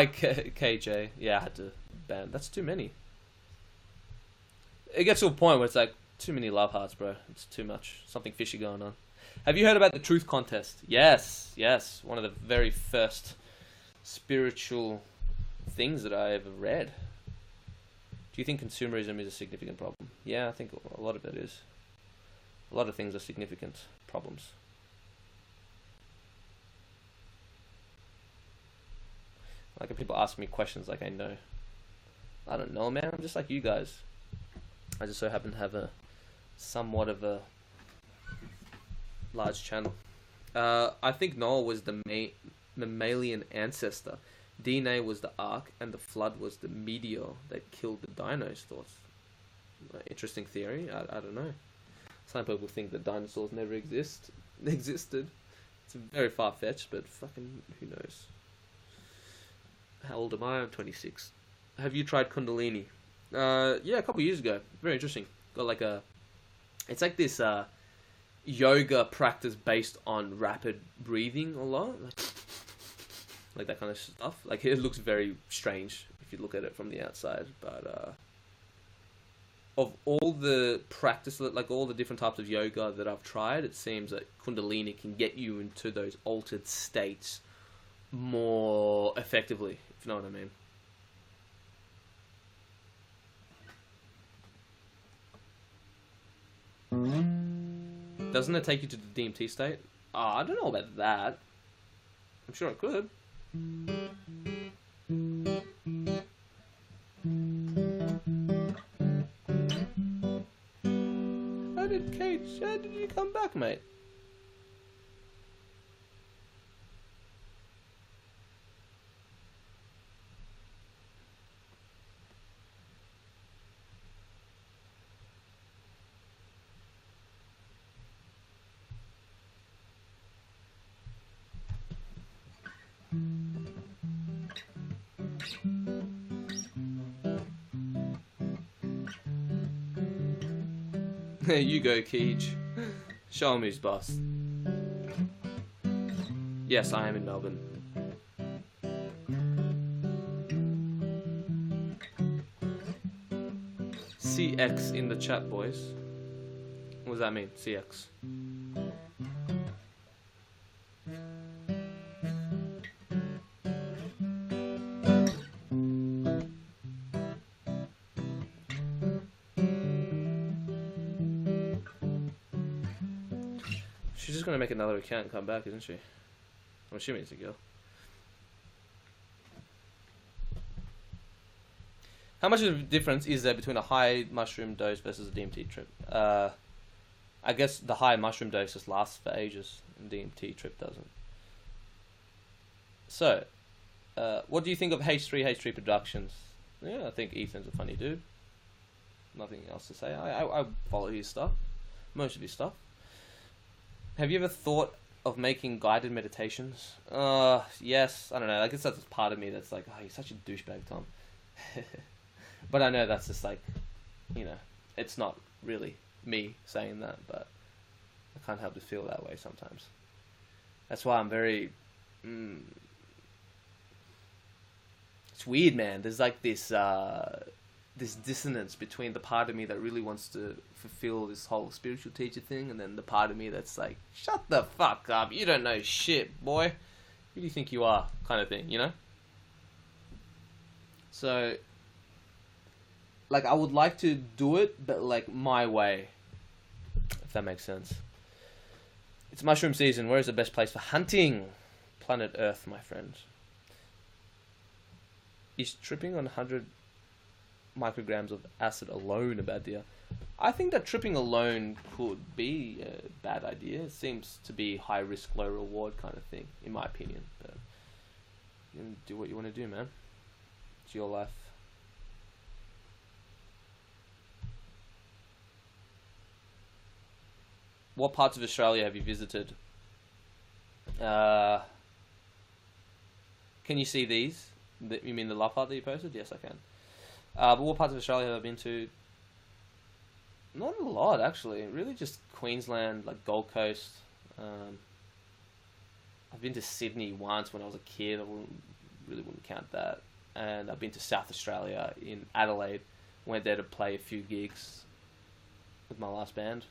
KJ, yeah, I had to ban. That's too many. It gets to a point where it's like too many love hearts, bro. It's too much. Something fishy going on. Have you heard about the Truth Contest? Yes, yes. One of the very first spiritual things that I ever read. Do you think consumerism is a significant problem? Yeah, I think a lot of it is. A lot of things are significant problems. Like, if people ask me questions like I know. I don't know, man. I'm just like you guys. I just so happen to have a somewhat of a large channel. I think Noah was the mammalian ancestor. DNA was the ark, and the flood was the meteor that killed the dinosaurs. Interesting theory. I don't know. Some people think that dinosaurs never existed. It's very far-fetched, but fucking who knows. How old am I? I'm 26. Have you tried Kundalini? Yeah, a couple years ago. Very interesting. Got like a... It's like this yoga practice based on rapid breathing a lot. Like that kind of stuff. Like it looks very strange if you look at it from the outside. But of all the practice, like all the different types of yoga that I've tried, it seems that Kundalini can get you into those altered states more effectively, if you know what I mean. Doesn't it take you to the DMT state? I don't know about that. I'm sure it could. How did you come back, mate? There you go, Keej. Show him who's boss. Yes, I am in Melbourne. CX in the chat, boys. What does that mean, CX? She's just gonna make another account and come back, isn't she? I'm assuming it's a girl. How much of a difference is there between a high mushroom dose versus a DMT trip? I guess the high mushroom dose just lasts for ages, and DMT trip doesn't. So, what do you think of H3 Productions? Yeah, I think Ethan's a funny dude. Nothing else to say. I follow his stuff, most of his stuff. Have you ever thought of making guided meditations? Yes. I don't know. I guess that's part of me that's like, oh, you're such a douchebag, Tom. But I know that's just like, you know, it's not really me saying that, but I can't help to feel that way sometimes. That's why I'm very... It's weird, man. There's like this this dissonance between the part of me that really wants to fulfill this whole spiritual teacher thing, and then the part of me that's like, shut the fuck up, you don't know shit, boy. Who do you think you are? Kind of thing, you know? So, like, I would like to do it, but like my way, if that makes sense. It's mushroom season. Where is the best place for hunting? Planet Earth, my friend. Is tripping on 100 micrograms of acid alone a bad idea? I think that tripping alone could be a bad idea. It seems to be high risk, low reward kind of thing, in my opinion. But you can do what you want to do, man. It's your life. What parts of Australia have you visited? Can you see these? You mean the love part that you posted? Yes, I can. But what parts of Australia have I been to? Not a lot, actually. Really just Queensland, like Gold Coast. I've been to Sydney once when I was a kid. I really wouldn't count that. And I've been to South Australia in Adelaide. Went there to play a few gigs with my last band.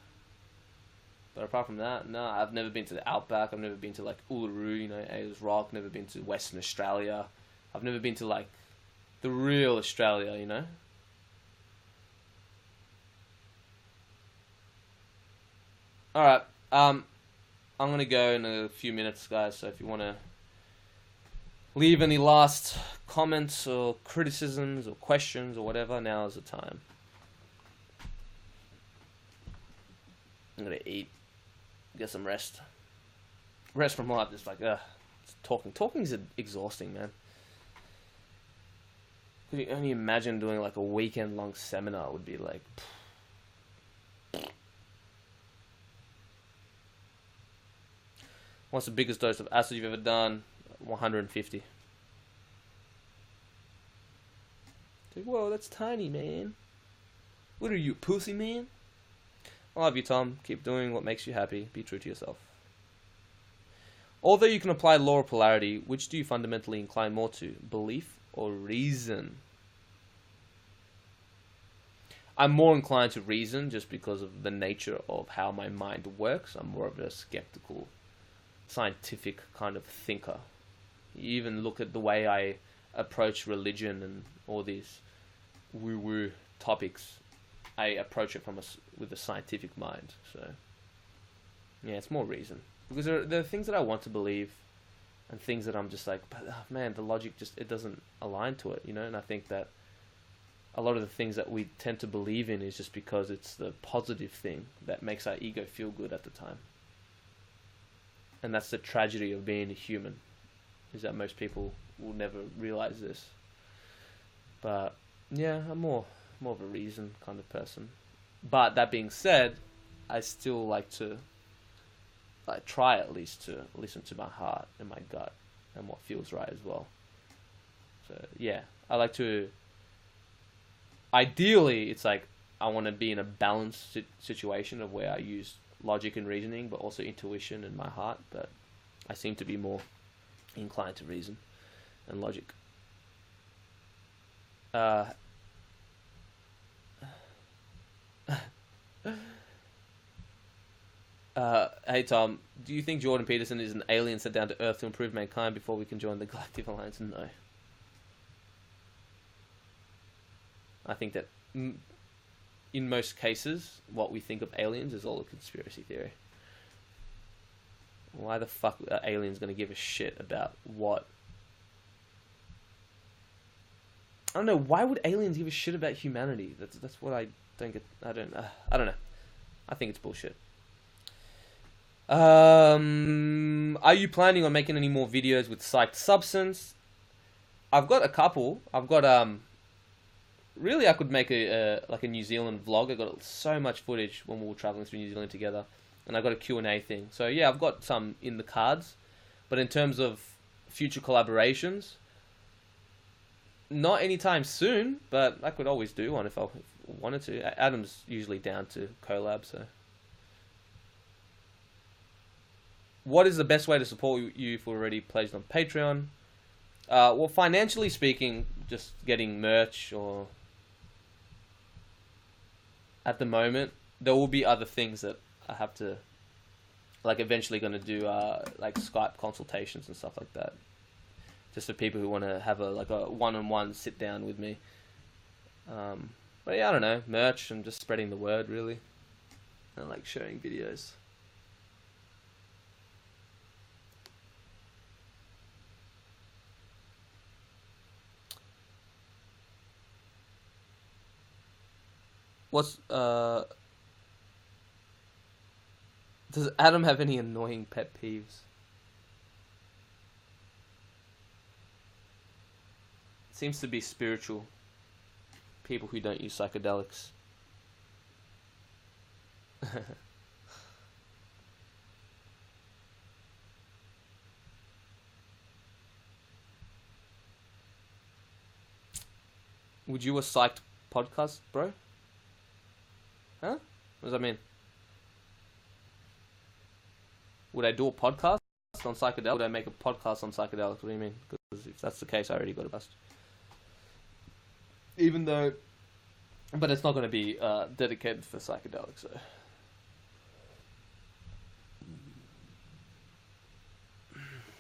But apart from that, no, I've never been to the Outback. I've never been to like Uluru, you know, Ayers Rock. Never been to Western Australia. I've never been to like the real Australia, you know. All right, I'm gonna go in a few minutes, guys. So if you wanna leave any last comments or criticisms or questions or whatever, now is the time. I'm gonna eat, get some rest. Rest from life, just like talking. Talking is exhausting, man. Could you only imagine doing like a weekend-long seminar would be like... What's the biggest dose of acid you've ever done? 150. Like, whoa, that's tiny, man. What are you, pussy, man? I love you, Tom. Keep doing what makes you happy. Be true to yourself. Although you can apply law of polarity, which do you fundamentally incline more to? Belief or reason? I'm more inclined to reason just because of the nature of how my mind works. I'm more of a skeptical, scientific kind of thinker. You even look at the way I approach religion and all these woo-woo topics. I approach it with a scientific mind. So, yeah, it's more reason. Because there are things that I want to believe and things that I'm just like, but man, the logic just, it doesn't align to it, you know? And I think that a lot of the things that we tend to believe in is just because it's the positive thing that makes our ego feel good at the time. And that's the tragedy of being a human, is that most people will never realize this. But yeah, I'm more of a reason kind of person. But that being said, I still like to try at least to listen to my heart and my gut and what feels right as well. So yeah, I like to, ideally it's like I want to be in a balanced situation of where I use logic and reasoning but also intuition and my heart, but I seem to be more inclined to reason and logic. Hey Tom, do you think Jordan Peterson is an alien sent down to Earth to improve mankind before we can join the Galactic Alliance? No. I think that in most cases, what we think of aliens is all a conspiracy theory. Why the fuck are aliens gonna give a shit about what? I don't know. Why would aliens give a shit about humanity? That's what I don't get. I don't know. I think it's bullshit. Are you planning on making any more videos with psyched substance? I've got a couple. I've got really I could make a like a New Zealand vlog. I got so much footage when we were traveling through New Zealand together, and I got a Q&A thing. So yeah, I've got some in the cards, but in terms of future collaborations, not anytime soon. But I could always do one if I wanted to. Adam's usually down to collab, so. What is the best way to support you if we're already pledged on Patreon? Well, financially speaking, just getting merch or... At the moment, there will be other things that I have to... Like, eventually going to do, like, Skype consultations and stuff like that. Just for people who want to have a one-on-one sit-down with me. But yeah, I don't know. Merch and just spreading the word, really. And, like, sharing videos. Does Adam have any annoying pet peeves? Seems to be spiritual. People who don't use psychedelics. Would you a psyched podcast, bro? Huh? What does that mean? Would I do a podcast on psychedelics? Would I make a podcast on psychedelics? What do you mean? Because if that's the case, I already got a bust. Even though... But it's not going to be dedicated for psychedelics, so...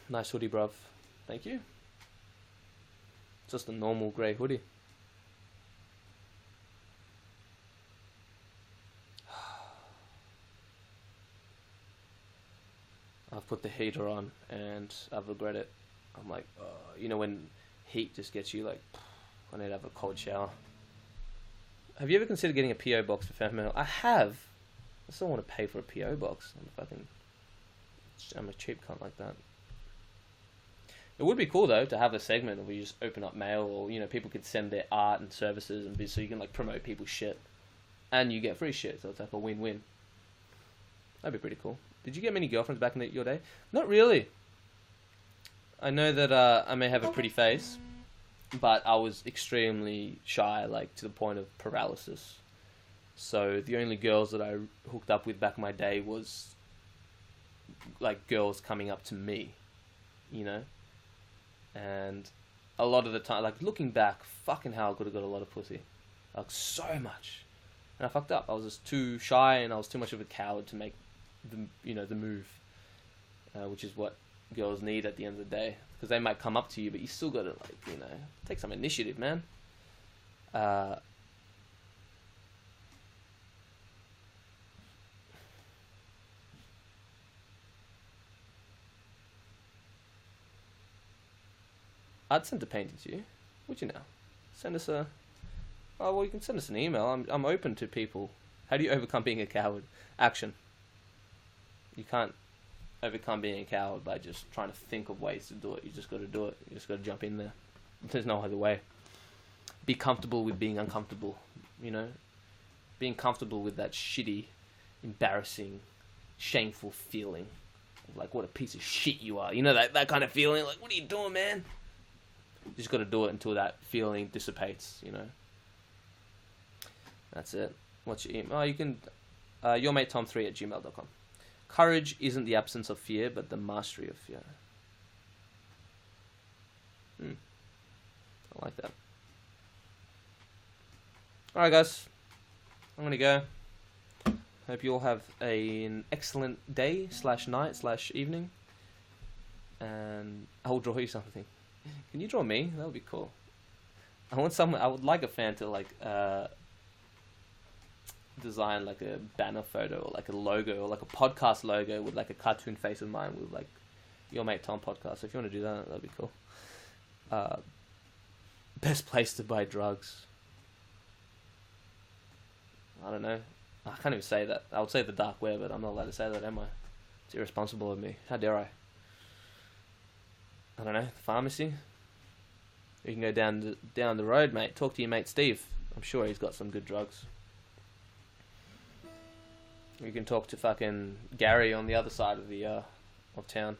Nice hoodie, bruv. Thank you. Just a normal grey hoodie. I've put the heater on and I've regret it. I'm like, you know when heat just gets you like, I need to have a cold shower. Have you ever considered getting a PO box for Phantom Metal? I have. I still want to pay for a PO box. I'm a cheap cunt like that. It would be cool though to have a segment where you just open up mail, or you know people could send their art and services, and so you can like promote people's shit, and you get free shit. So it's like a win-win. That'd be pretty cool. Did you get many girlfriends back in your day? Not really. I know that I may have a pretty face, but I was extremely shy, like to the point of paralysis. So the only girls that I hooked up with back in my day was like girls coming up to me, you know? And a lot of the time, like looking back, fucking hell, I could have got a lot of pussy. Like so much. And I fucked up. I was just too shy and I was too much of a coward to make the move, which is what girls need at the end of the day, because they might come up to you, but you still gotta take some initiative, man. I'd send a painting to you. Would you now? Send us a... Oh, well, you can send us an email. I'm open to people. How do you overcome being a coward? Action. You can't overcome being a coward by just trying to think of ways to do it. You just got to do it. You just got to jump in there. There's no other way. Be comfortable with being uncomfortable, you know? Being comfortable with that shitty, embarrassing, shameful feeling of like, what a piece of shit you are. You know, that kind of feeling? Like, what are you doing, man? You just got to do it until that feeling dissipates, you know? That's it. What's your email? Oh, you can... yourmatetom3@gmail.com. Courage isn't the absence of fear, but the mastery of fear. I like that. Alright, guys. I'm going to go. Hope you all have an excellent day / night / evening. And I'll draw you something. Can you draw me? That would be cool. I would like a fan to like design like a banner photo or like a logo or like a podcast logo with like a cartoon face of mine with like Your Mate Tom podcast. So if you want to do that, that'd be cool. Best place to buy drugs. I don't know. I can't even say that. I would say the dark web, but I'm not allowed to say that, am I? It's irresponsible of me. How dare I? I don't know. The pharmacy. You can go down the road, mate. Talk to your mate Steve. I'm sure he's got some good drugs. You can talk to fucking Gary on the other side of the of town.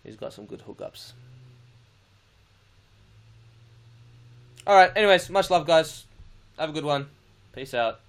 He's got some good hookups. Alright, anyways, much love, guys. Have a good one. Peace out.